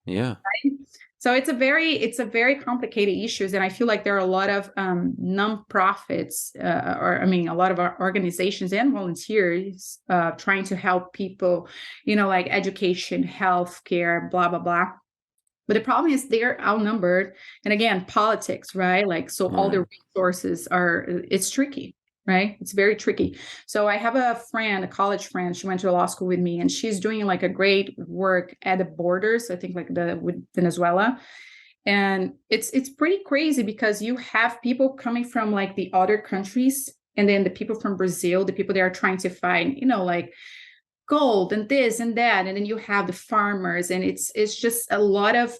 Yeah. Right? So it's a very complicated issues, and I feel like there are a lot of nonprofits, a lot of our organizations and volunteers trying to help people, like education, healthcare, blah blah blah. But the problem is they're outnumbered, and again, politics, right? Like, so all the resources it's tricky. Right? It's very tricky. So I have a college friend, she went to law school with me, and she's doing like a great work at the borders, I think with Venezuela. And it's pretty crazy, because you have people coming from like the other countries, and then the people from Brazil, the people that are trying to find, like gold and this and that, and then you have the farmers, and it's just a lot of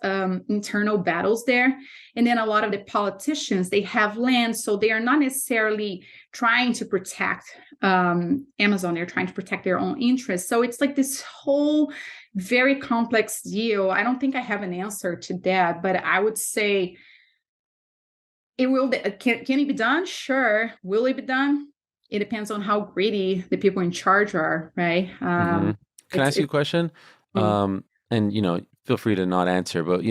internal battles there. And then a lot of the politicians, they have land, so they are not necessarily trying to protect Amazon, they're trying to protect their own interests. So it's like this whole very complex deal. I don't think I have an answer to that, but I would say it will. Can it be done? Sure. Will it be done? It depends on how greedy the people in charge are, right? Can I ask you a question? And feel free to not answer, but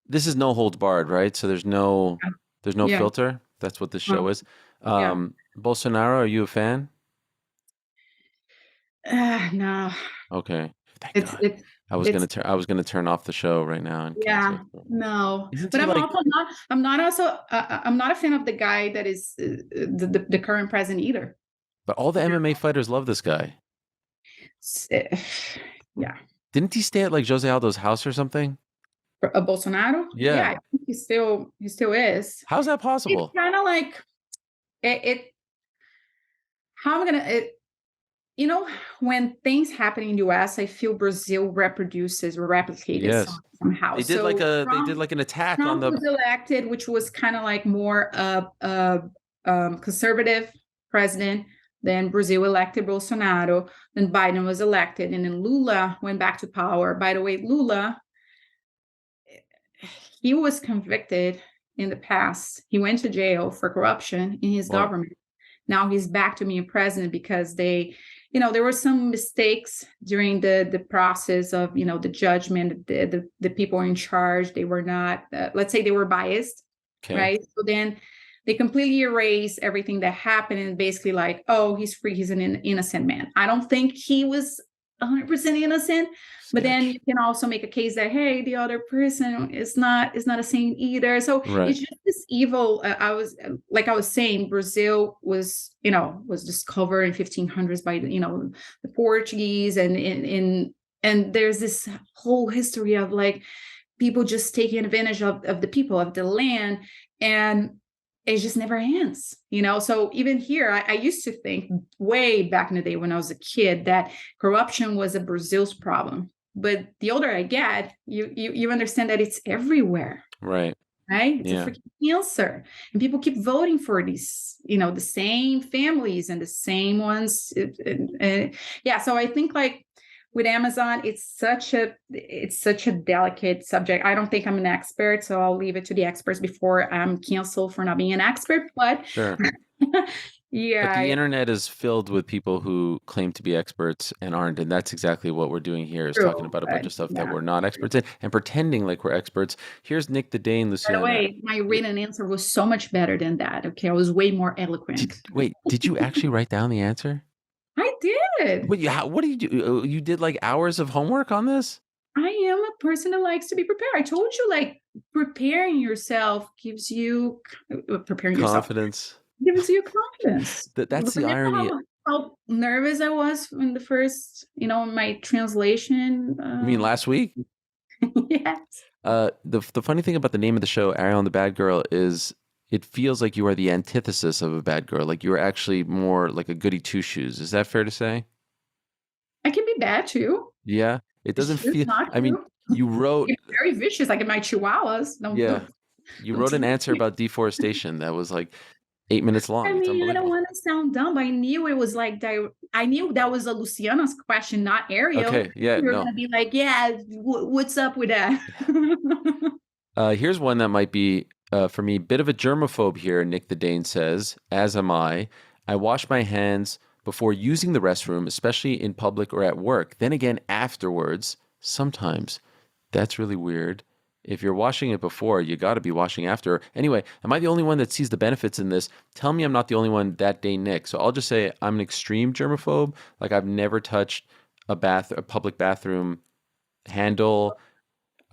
this is no holds barred, right? So there's no Yeah. filter. That's what this show is. Yeah. Bolsonaro, are you a fan? No. Okay. Thank It's God. it's I was it's gonna turn off the show right now and cancel yeah, it. no. Isn't But he like? I'm not also I'm not a fan of the guy that is the current president either. But all the MMA fighters love this guy. Yeah. Didn't he stay at like Jose Aldo's house or something? Bolsonaro? Yeah, Yeah. I think he still is. How's that It's possible? kind of like it how am I gonna you know, when things happen in the US, I feel Brazil reproduces or replicates Yes. somehow. They did So like Trump an attack on Trump the. was elected, which was kind of like more conservative president. Then Brazil elected Bolsonaro. Then Biden was elected, and then Lula went back to power. By the way, Lula, he was convicted in the past. He went to jail for corruption in his Wow. government. Now he's back to being president because there were some mistakes during the process of, the judgment. The people in charge, they were not, let's say they were biased, Okay. right? So then they completely erase everything that happened and basically like, oh, he's free, he's an innocent man. I don't think he was 100% innocent, but then you can also make a case that, hey, the other person is not a saint either. So Right. it's just this evil. I was saying, Brazil was discovered in 1500s by the Portuguese, and there's this whole history of like people just taking advantage of the people, of the land, and it just never ends. So even here, I used to think way back in the day when I was a kid that corruption was a Brazil's problem, but the older I get, you understand that it's everywhere. Right. It's a freaking cancer, and people keep voting for these, the same families and the same ones. So I think like with Amazon, it's such a delicate subject. I don't think I'm an expert, so I'll leave it to the experts before I'm canceled for not being an expert. But sure. Yeah. But the internet is filled with people who claim to be experts and aren't, and that's exactly what we're doing here, is talking about a bunch of stuff that we're not experts in and pretending like we're experts. Here's Nick the Dane, Luciana. By the way, my written answer was so much better than that. Okay, I was way more eloquent. Did you actually write down the answer? I did. What do you do? You did like hours of homework on this? I am a person that likes to be prepared. I told you, like, preparing yourself gives you confidence. Gives you confidence. That's the irony. How nervous I was in the first, my translation. You mean last week? Yes. The funny thing about the name of the show, Ariel and the Bad Girl, is it feels like you are the antithesis of a bad girl. Like you're actually more like a goody two shoes. Is that fair to say? I can be bad too. Yeah, it doesn't feel. I mean, you wrote very vicious, like in my chihuahuas. You wrote an answer about deforestation that was like 8 minutes long. I mean, I don't want to sound dumb, but I knew it was like I knew that was a Luciana's question, not Ariel. Okay, yeah, you're gonna be like, yeah, what's up with that? Here's one that might be for me, bit of a germophobe here. Nick the Dane says, as am I. I wash my hands before using the restroom, especially in public or at work. Then again, afterwards, sometimes. That's really weird. If you're washing it before, you got to be washing after. Anyway, am I the only one that sees the benefits in this? Tell me I'm not the only one that day, Nick. So I'll just say I'm an extreme germaphobe. Like I've never touched a public bathroom handle.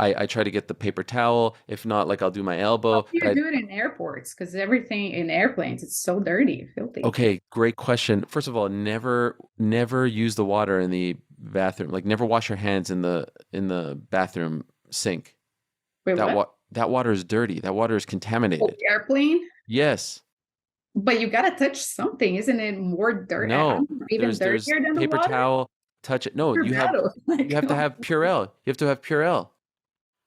I try to get the paper towel. If not, like I'll do my elbow. You do it in airports because everything in airplanes, it's so dirty, filthy. Okay, great question. First of all, never use the water in the bathroom. Like never wash your hands in the bathroom sink. Wait, that water is dirty. That water is contaminated. Oh, airplane? Yes. But you gotta touch something, isn't it? More dirty? No, even dirtier than the water? paper towel. touch it. No, Your battle. you have to have Purell. You have to have Purell.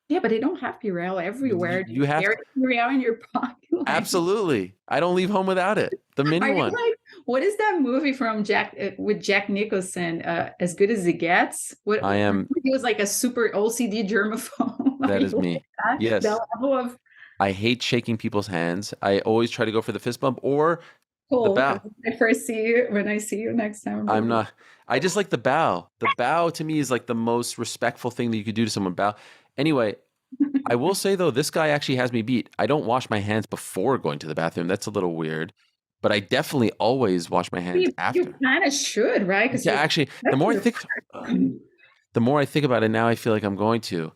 Yeah, but they don't have Purell everywhere. Do you You have carry to, Purell in your pocket? Like, absolutely. I don't leave home without it. The mini are you one. like, what is that movie from Jack with Jack Nicholson? As Good as It Gets? What I am. he was like a super OCD germaphobe. Are That is you me. like that? Yes. That level of I hate shaking people's hands. I always try to go for the fist bump or the cool. bow. When I see you next time, I'm I'm gonna not. I just like the bow. The bow to me is like the most respectful thing that you could do to someone. Bow. Anyway, I will say though, this guy actually has me beat. I don't wash my hands before going to the bathroom. That's a little weird, but I definitely always wash my hands you after. kind of should, right? Because Yeah, you're actually, that's your the more I think about it now, I feel like I'm going to.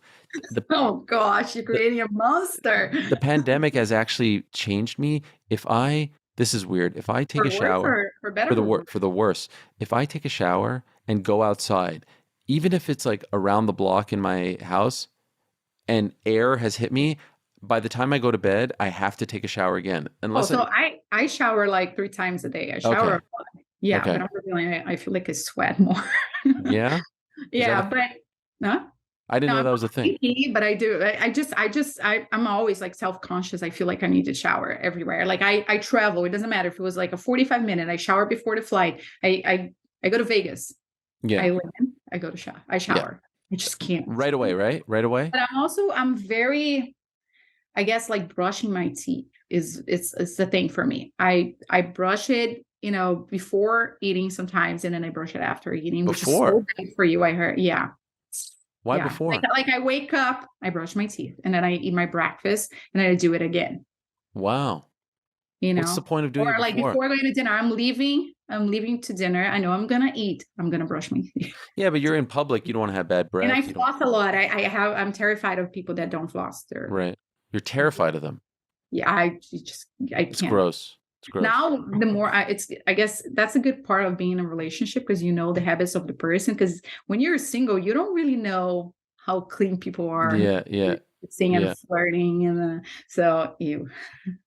The oh gosh, you're the, creating a monster. the pandemic has actually changed me. This is weird. If I take a For worse shower, or for better or worse? for the worse, if I take a shower and go outside, even if it's like around the block in my house and air has hit me, by the time I go to bed, I have to take a shower again. Oh, Unless so I I shower like 3 times a day. I shower a okay. lot. Yeah, Okay. but I'm really I feel like I sweat more. Yeah. Is that Yeah, but no, I didn't no, know I'm that not was a thing. picky, but I do. I'm always like self-conscious. I feel like I need to shower everywhere. Like I travel. It doesn't matter if it was like a 45 minute. I shower before the flight. I go to Vegas. Yeah. I land. I go to shower. I Yeah. shower. I just can't. Right away, right? Right away? But I'm very, I guess like brushing my teeth it's the thing for me. I brush it, before eating sometimes, and then I brush it after eating, which is so Before. great for you. I heard, yeah, Why yeah. Like before? like I wake up, I brush my teeth, and then I eat my breakfast, and then I do it again. Wow. You What's the know, point of doing or it like before? before going to dinner, I'm leaving. I'm leaving to dinner. I know I'm gonna eat. I'm gonna brush my teeth, Yeah, but you're in public. You don't want to have bad and I breath. You don't. floss a lot. I'm terrified of people that don't floss. Right. You're terrified of them. Yeah, I It's can't. gross. It's gross. Now the more I guess that's a good part of being in a relationship, because you know the habits of the person, because when you're single you don't really know how clean people are. Yeah, yeah, Seeing and yeah. flirting, and so you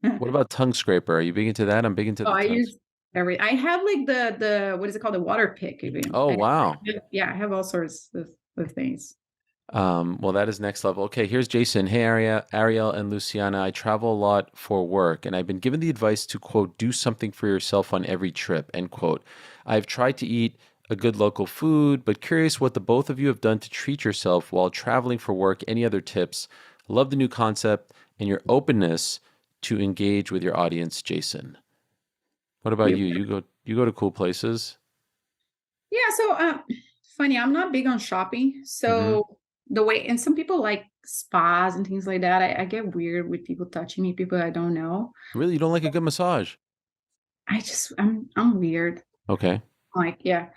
What about tongue scraper? Are you big into that? I'm big into oh, the I tongues. use I have like the what is it called, the water pick even. Oh, wow. Yeah, I have all sorts of things. Well, that is next level. Okay, here's Jason. Hey, Ariel and Luciana. I travel a lot for work, and I've been given the advice to, quote, do something for yourself on every trip, end quote. I've tried to eat a good local food, but curious what the both of you have done to treat yourself while traveling for work. Any other tips? Love the new concept and your openness to engage with your audience, Jason. What about you? You go to cool places? Yeah, so funny, I'm not big on shopping. Hmm. So the way, and some people like spas and things like that. I get weird with people touching me, people I don't know. Really? You don't like a good massage? I'm weird. Okay. Like, yeah.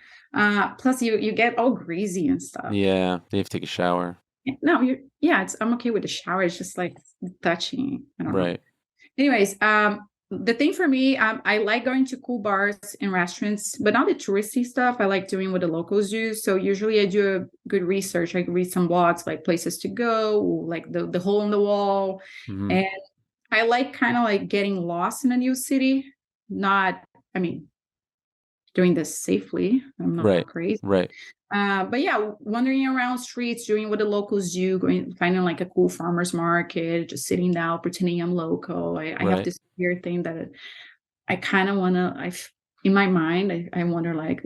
Plus you get all greasy and stuff. Yeah, they have to take a shower. No, I'm okay with the shower. It's just like touching. I don't know. Right. Anyways, the thing for me, I like going to cool bars and restaurants, but not the touristy stuff. I like doing what the locals do. So usually I do a good research. I read some blogs, like places to go, like the hole in the wall. Hmm. And I like kind of like getting lost in a new city. Not, I mean, doing this safely. I'm not Right. crazy. Right. But yeah, wandering around streets, doing what the locals do, going finding like a cool farmer's market, just sitting down, pretending I'm local. I have Right. this weird thing that I kind of want to. In my mind, I wonder like,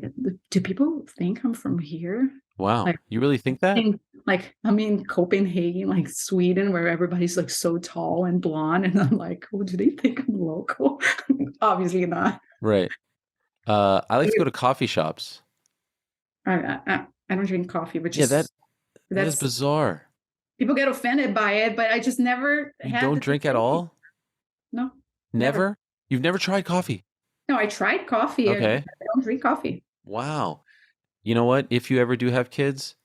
do people think I'm from here? Wow. Like, You really think that? like I'm in Copenhagen, like Sweden, where everybody's like so tall and blonde, and I'm like, oh, do they think I'm local? Obviously not. Right. I like to go to coffee shops. I don't drink coffee, which Yeah, is that is that's bizarre. people get offended by it, but I just never You had don't the drink at temptation. all? No, never. Never? You've never tried coffee? No, I tried coffee. I Okay. don't drink coffee. Wow. You know what? If you ever do have kids,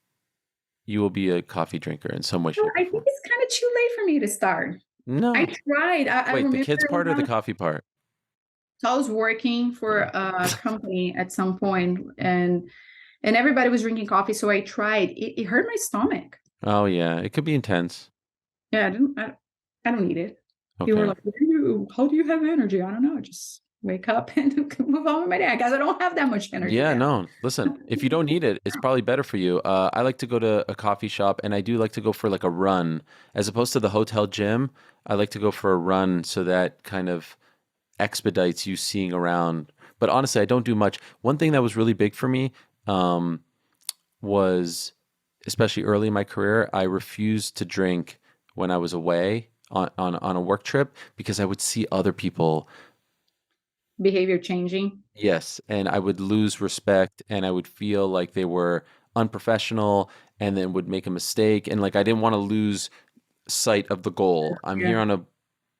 you will be a coffee drinker in some way, No, shape, or I think form. it's kind of too late for me to start. I No. tried. I Wait, the remember kids part or when the coffee part? I was working for Oh. a company at some point, and everybody was drinking coffee, so I tried. It hurt my stomach. Oh yeah, it could be intense. Yeah, I don't need it. People were Okay. like, how do you have energy? I don't know. Just wake up and move on with my day. I guess I don't have that much energy Yeah, then. no. Listen, if you don't need it, it's probably better for you. I like to go to a coffee shop, and I do like to go for like a run as opposed to the hotel gym. I like to go for a run, so that kind of expedites you seeing around. But honestly, I don't do much. One thing that was really big for me um, was, especially early in my career, I refused to drink when I was away on a work trip because I would see other people. Behavior changing. Yes, and I would lose respect and I would feel like they were unprofessional and then would make a mistake, and like I didn't want to lose sight of the goal. I'm Yeah. here on a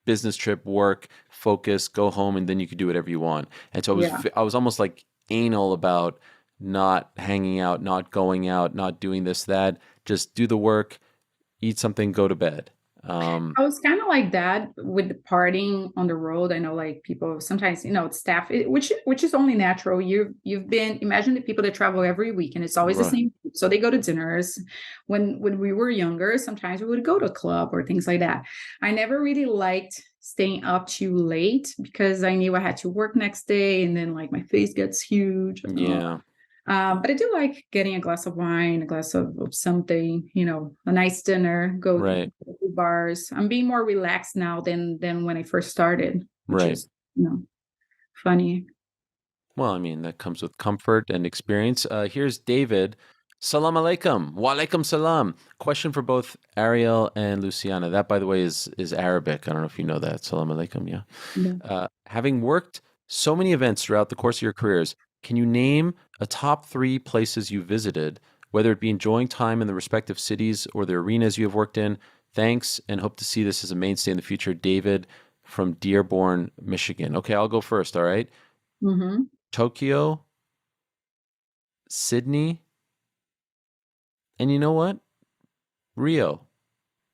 business trip, work, focus, go home, and then you can do whatever you want. And so Yeah. I was almost like anal about not hanging out, not going out, not doing this, that. Just do the work, eat something, go to bed. I was kind of like that with the partying on the road. I know, like people sometimes, it's staff, which is only natural. You've been imagine the people that travel every week, and it's always the Right, same. So they go to dinners. When we were younger, sometimes we would go to a club or things like that. I never really liked staying up too late because I knew I had to work next day, and then like my face gets huge. yeah, But I do like getting a glass of wine, a glass of something, a nice dinner, go to right, bars. I'm being more relaxed now than when I first started, which right. is, funny. Well, I mean, that comes with comfort and experience. Here's David. Salam alaikum. Wa alaikum salam. Question for both Ariel and Luciana. That, by the way, is Arabic. I don't know if you know that. Salam alaikum. Yeah. Yeah. Having worked so many events throughout the course of your careers, can you name a top 3 places you visited, whether it be enjoying time in the respective cities or the arenas you have worked in? Thanks, and hope to see this as a mainstay in the future. David from Dearborn, Michigan. Okay, I'll go first. All right. Mm-hmm. Tokyo, Sydney, and you know what? Rio.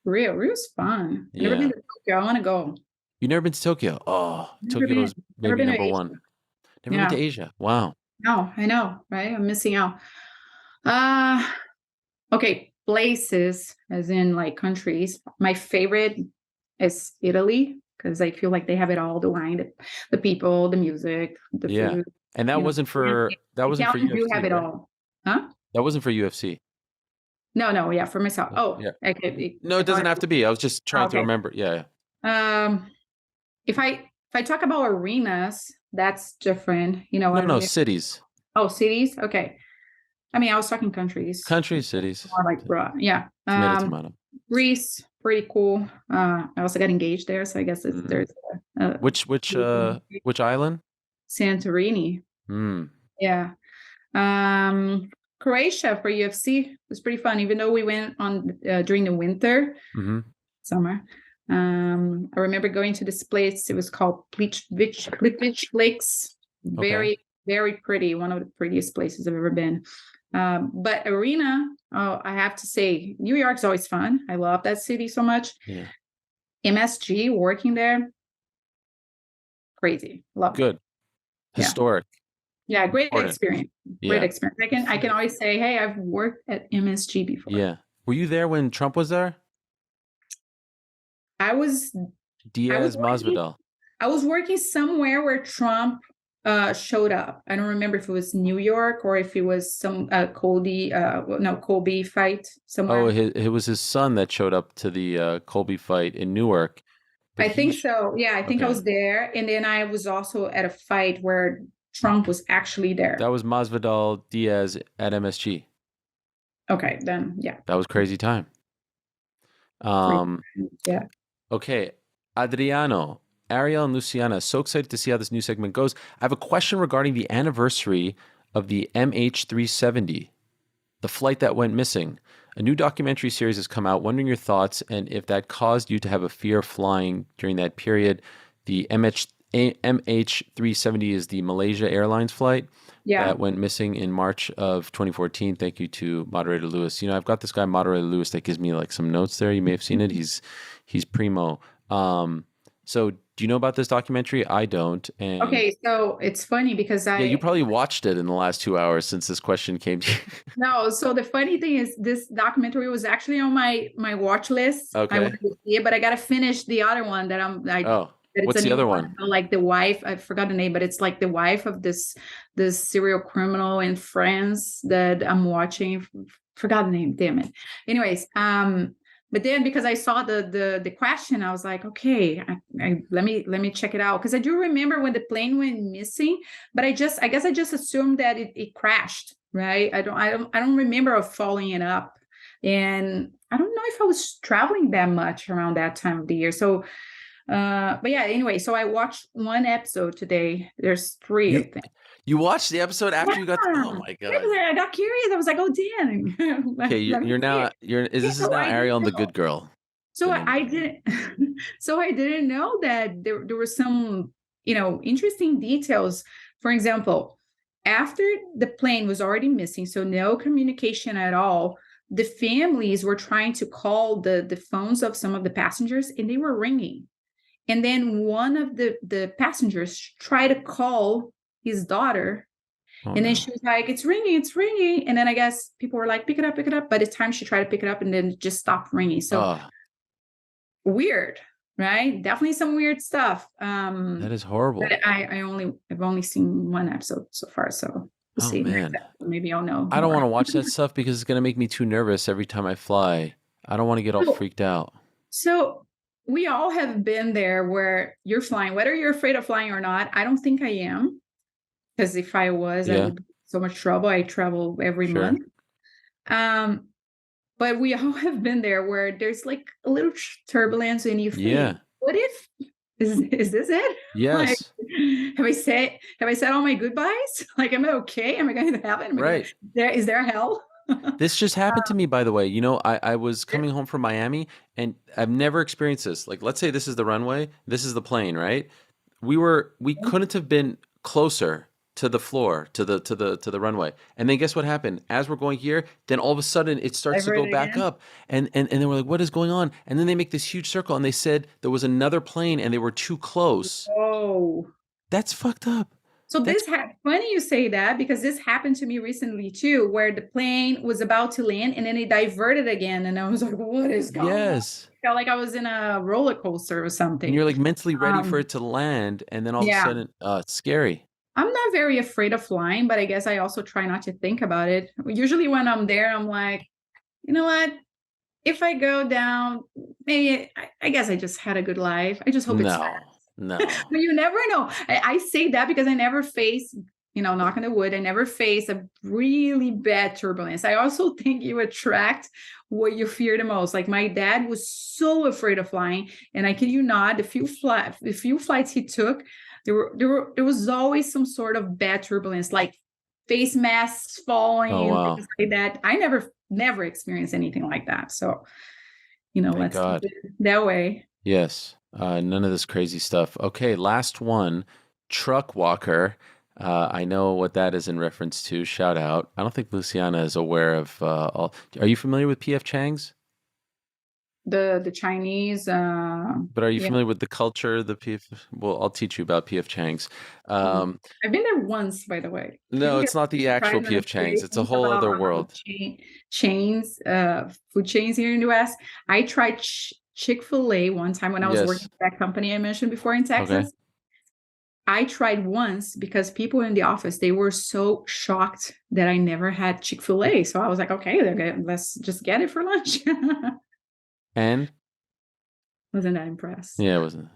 Rio's fun. I've never been Yeah. to Tokyo. I want to go. You never been to Tokyo? Oh, Never Tokyo been. is Never maybe been to number Asia. one. Never been to Yeah. Asia. Wow. No, I know, right? I'm missing out. Uh okay, places, as in like countries. My favorite is Italy because I feel like they have it all: the wine, the people, the music, the Yeah. food. And that You know, wasn't for Italians do UFC, have it right? all. Huh? That wasn't for UFC. No, yeah, for myself. Oh, Yeah. okay. No, I it thought doesn't have to be. I was just trying to okay. remember. Yeah. Um, if I talk about arenas, that's different. I don't No, know. cities. Oh, cities. Okay. I mean, I was talking countries. Countries, cities. More like broad. Yeah. Tomato, tomato. Greece, pretty cool. I also got engaged there, so I guess Mm. there's a Which island? Santorini. Hmm. Yeah. Croatia for UFC was pretty fun, even though we went on during the winter, Mm-hmm. summer. I remember going to this place. It was called Plitvice Lakes. Okay. Very, very pretty. One of the prettiest places I've ever been. But arena, oh, I have to say, New York's always fun. I love that city so much. Yeah. MSG, working there, crazy. Loved it. Good. Yeah. Historic. Yeah, great Important. experience. Great Yeah. experience. I can always say, hey, I've worked at MSG before. Yeah. Were you there when Trump was there? I was Diaz working, Masvidal. I was working somewhere where Trump showed up. I don't remember if it was New York or if it was some Colby fight somewhere. Oh, it was his son that showed up to the Colby fight in Newark. But I think so. Yeah, I think I okay. was there. And then I was also at a fight where Trump was actually there. That was Masvidal Diaz at MSG. Okay, then yeah. That was crazy time. Yeah. Okay, Adriano, Ariel and Luciana, so excited to see how this new segment goes. I have a question regarding the anniversary of the MH370, the flight that went missing. A new documentary series has come out. Wondering your thoughts and if that caused you to have a fear of flying during that period. The MH370 is the Malaysia Airlines flight that went missing in March of 2014. Thank you to Moderator Lewis. I've got this guy, Moderator Lewis, that gives me like some notes there. You may have seen it. He's primo. So do you know about this documentary? I don't. And okay, so it's funny because you probably watched it in the last 2 hours since this question came to you. No, so the funny thing is this documentary was actually on my watch list. Okay. I wanted to see it, but I gotta finish the other one that That it's a What's the new other one one? about, like, the wife. I forgot the name, but it's like the wife of this serial criminal in France that I'm watching. Forgot the name. Damn it. Anyways, but then because I saw the question, I was like, okay, let me check it out, because I do remember when the plane went missing, but I guess I just assumed that it crashed, right? I don't remember of following it up, and I don't know if I was traveling that much around that time of the year. So, but yeah, anyway, so I watched one episode today. There's three, I You think. you watched the episode Yeah, after you got oh my yeah, God. 'cause I got curious. I was like, oh damn, Okay, let me you're see now it. you're is Yeah, this is so now I didn't Ariel and the know. Good Girl. So The name of I it. didn't so I didn't know that there were some, interesting details. For example, after the plane was already missing, so no communication at all, the families were trying to call the phones of some of the passengers, and they were ringing. And then one of the passengers tried to call his daughter, Oh and then no. she was like, it's ringing, it's ringing. And then I guess people were like, pick it up, pick it up. By the time she tried to pick it up, and then it just stopped ringing. So Oh, weird, right? Definitely some weird stuff. that is But horrible. I've only seen one episode so far, so we'll Oh see. Next man. episode, maybe I'll know I don't want more. to watch that stuff because it's gonna make me too nervous every time I fly. I don't want to get all So, freaked out. so we all have been there where you're flying, whether you're afraid of flying or not. I don't think I am, because if I was, I Yeah, would be in so much trouble. I travel every sure. month. Um, but we all have been there where there's like a little turbulence, and you think, Yeah. what if is this it? Like, Yes. have I said all my goodbyes? Like, am I okay? Am I going to heaven? Am I going Right. is there hell? This just happened to me, by the way. I was coming home from Miami and I've never experienced this. Like, let's say this is the runway, this is the plane, right? We couldn't have been closer to the floor, to the runway. And then guess what happened? As we're going here, then all of a sudden it starts to Ever go it back again? up. And then we're like, what is going on? And then they make this huge circle and they said there was another plane and they were too close. Oh. That's fucked up. So That's funny you say that, because this happened to me recently too, where the plane was about to land and then it diverted again, and I was like, "What is going on?" yes. I felt like I was in a roller coaster or And something. you're like mentally ready for Um, it to land, and then all of a yeah, sudden, it's scary. I'm not very afraid of flying, but I guess I also try not to think about it. Usually, when I'm there, I'm like, you know what? If I go down, maybe I guess I just had a good life. I just hope it's No, no. but you never know. I say that because I never face, knock on the wood, I never face a really bad turbulence. I also think you attract what you fear the most. Like, my dad was so afraid of flying, and I kid you not, the few flights he took, there was always some sort of bad turbulence, like face masks Oh, falling and wow. things like that. I never experienced anything like that. So, Thank let's keep God. it that way. Yes. None of this crazy stuff. Okay, last one. Truck walker. I know what that is in reference to. Shout out. I don't think Luciana is aware of all. Are you familiar with PF Chang's? The Chinese, But are you yeah. familiar with the culture, the PF? Well, I'll teach you about PF Chang's. Mm. Um, I've been there once, by the way. no, Maybe it's not the actual PF Chang's. It's a things whole about other world. chains, food chains here in the US. I tried Chick-fil-A one time when I was working Yes. at that company I mentioned before in Okay. Texas. I tried once because people in the office, they were so shocked that I never had Chick-fil-A. So I was like, okay, let's just get it for lunch. And Wasn't that impressed? yeah, it wasn't.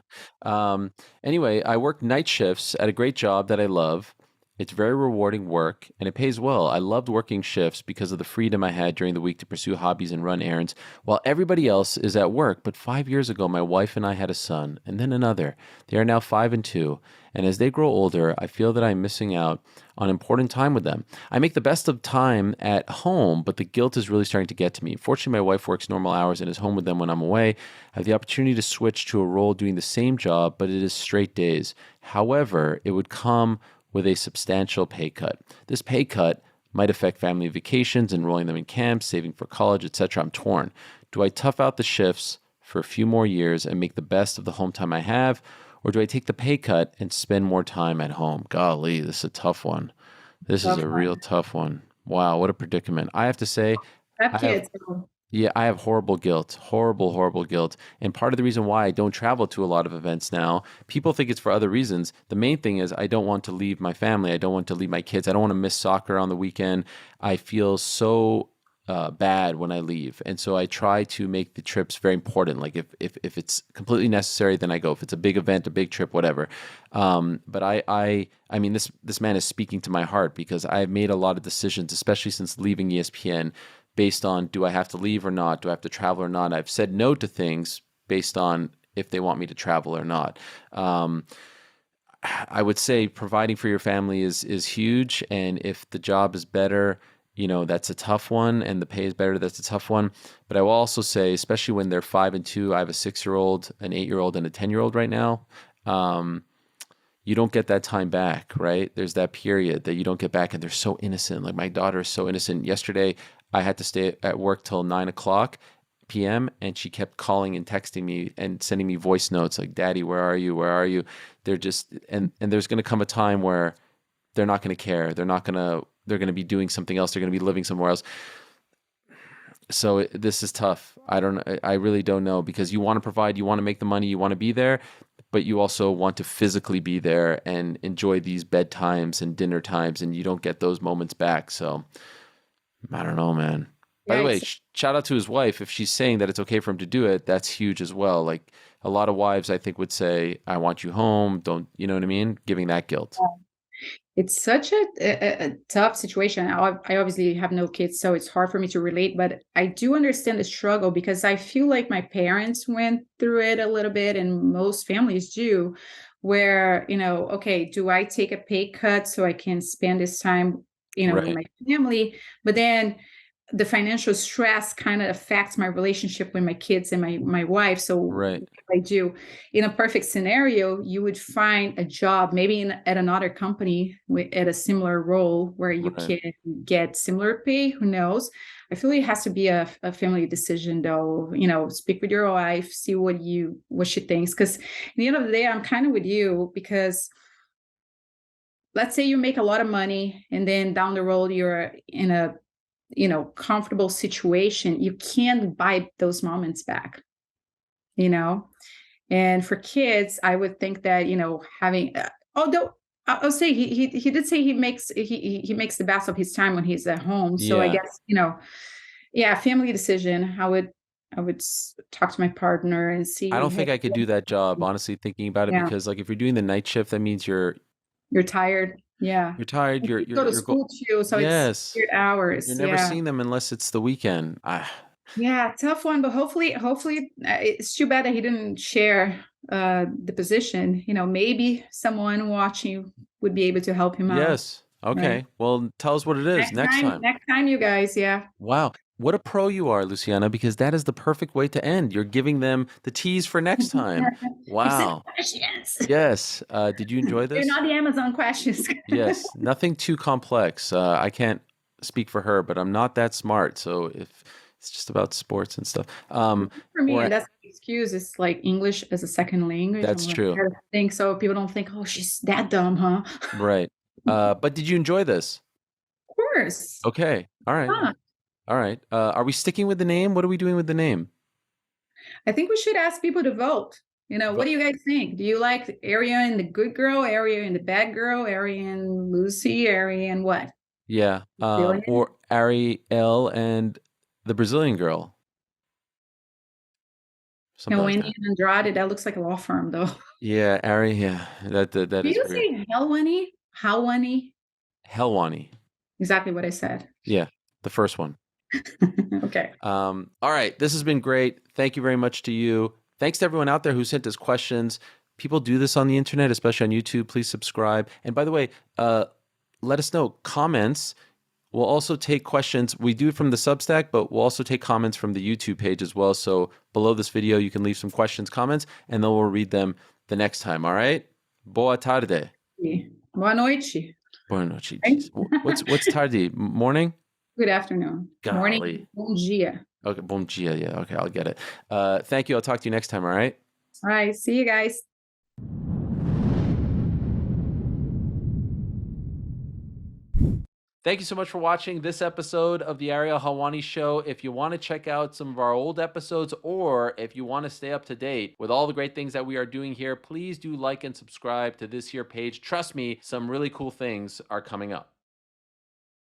Anyway, I work night shifts at a great job that I love. It's very rewarding work and it pays well. I loved working shifts because of the freedom I had during the week to pursue hobbies and run errands while everybody else is at work. But 5 years ago, my wife and I had a son and then another. They are now 5 and 2. And as they grow older, I feel that I'm missing out on important time with them. I make the best of time at home, but the guilt is really starting to get to me. Fortunately, my wife works normal hours and is home with them when I'm away. I have the opportunity to switch to a role doing the same job, but it is straight days. However, it would come with a substantial pay cut. This pay cut might affect family vacations, enrolling them in camps, saving for college, etc. I'm torn. Do I tough out the shifts for a few more years and make the best of the home time I have, or do I take the pay cut and spend more time at home? Golly, this is a tough one. This is Tough a real one. tough one. Wow, what a predicament. I have to say, I have I have kids. So Yeah, I have horrible guilt, horrible, horrible guilt. And part of the reason why I don't travel to a lot of events now, people think it's for other reasons. The main thing is I don't want to leave my family. I don't want to leave my kids. I don't want to miss soccer on the weekend. I feel so bad when I leave. And so I try to make the trips very important. Like if it's completely necessary, then I go. If it's a big event, a big trip, whatever. But I mean, this man is speaking to my heart because I've made a lot of decisions, especially since leaving ESPN based on do I have to leave or not? Do I have to travel or not? I've said no to things based on if they want me to travel or not. I would say providing for your family is huge, and if the job is better, that's a tough one, and the pay is better, that's a tough one. But I will also say, especially when they're 5 and 2, I have a 6-year-old, an 8-year-old, and a 10-year-old right now. You don't get that time back, right? There's that period that you don't get back, and they're so innocent. Like my daughter is so innocent. Yesterday, I had to stay at work till 9 o'clock p.m. and she kept calling and texting me and sending me voice notes like, "Daddy, where are you? Where are you?" They're just and there's going to come a time where they're not going to care. They're going to be doing something else. They're going to be living somewhere else. So this is tough. I really don't know because you want to provide, you want to make the money, you want to be there, but you also want to physically be there and enjoy these bedtimes and dinner times, and you don't get those moments back. So I don't know, man. By Yeah, the way, it's shout out to his wife. If she's saying that it's okay for him to do it, that's huge as well. Like a lot of wives, I think, would say, "I want you home." Don't, you know what I mean? Giving that guilt. it's such a tough situation. I obviously have no kids, so it's hard for me to relate, but I do understand the struggle because I feel like my parents went through it a little bit, and most families do, where, okay, do I take a pay cut so I can spend this time, with Right, my family? But then the financial stress kind of affects my relationship with my kids and my wife. So what right, I do in a perfect scenario, you would find a job maybe at another company at a similar role where you right. can get similar pay. Who knows? I feel it has to be a family decision though. Speak with your wife, see what she thinks. Because at the end of the day, I'm kind of with you because let's say you make a lot of money and then down the road you're in a comfortable situation, you can't buy those moments back, you know? And for kids, I would think that, having, although I'll say he did say he makes the best of his time when he's at home. So I Yeah. guess, yeah, family decision. I would talk to my partner and I see, don't hey, think I could do that job, honestly, thinking about it, yeah, because like if you're doing the night shift, that means you're tired. Yeah. you're tired, And kids go to school too, so it's yes. weird You're hours. never Yeah. seeing them unless it's the weekend. Yeah, tough one, but hopefully, it's too bad that he didn't share the position. Maybe someone watching would be able to help him out, Yes. right? Okay. Well, tell us what it is next time. Next time, you guys, yeah. Wow. What a pro you are, Luciana, because that is the perfect way to end. You're giving them the tease for next time. You said Wow. questions. Yes. Did you enjoy They're this? not the Amazon questions. Yes. Nothing too complex. I can't speak for her, but I'm not that smart. So if it's just about sports and stuff, For me, or and that's the excuse. It's like English as a second language. I'm that's like, true. I gotta think so people don't think, oh, she's that dumb, huh? Right. But did you enjoy this? Of course. Okay. All right. Huh. All right. Are we sticking with the name? What are we doing with the name? I think we should ask people to vote. What Vo- do you guys think? Do you like Ariel and the good girl, Ariel and the bad girl, Ariel and Lucy, Ariel and what? Yeah. Brazilian? Or Ariel and the Brazilian girl, something like Helwani that. and Andrade, that looks like a law firm though. Yeah, Ari. Yeah, that Do is you weird. say Helwani? Helwani? Helwani. Exactly what I said. Yeah, the first one. Okay. All right. This has been great. Thank you very much to you. Thanks to everyone out there who sent us questions. People do this on the internet, especially on YouTube. Please subscribe. And by the way, let us know comments. We'll also take questions. We do it from the Substack, but we'll also take comments from the YouTube page as well. So below this video, you can leave some questions, comments, and then we'll read them the next time. All right? Boa tarde. Boa noite. Boa noite. Right? Jeez. What's tarde? Morning? Good afternoon. Morning. Golly. Bom dia. Okay, bom dia. Yeah, okay, I'll get it. Thank you. I'll talk to you next time, all right? All right. See you guys. Thank you so much for watching this episode of the Ariel Helwani Show. If you want to check out some of our old episodes, or if you want to stay up to date with all the great things that we are doing here, please do like and subscribe to this here page. Trust me, some really cool things are coming up.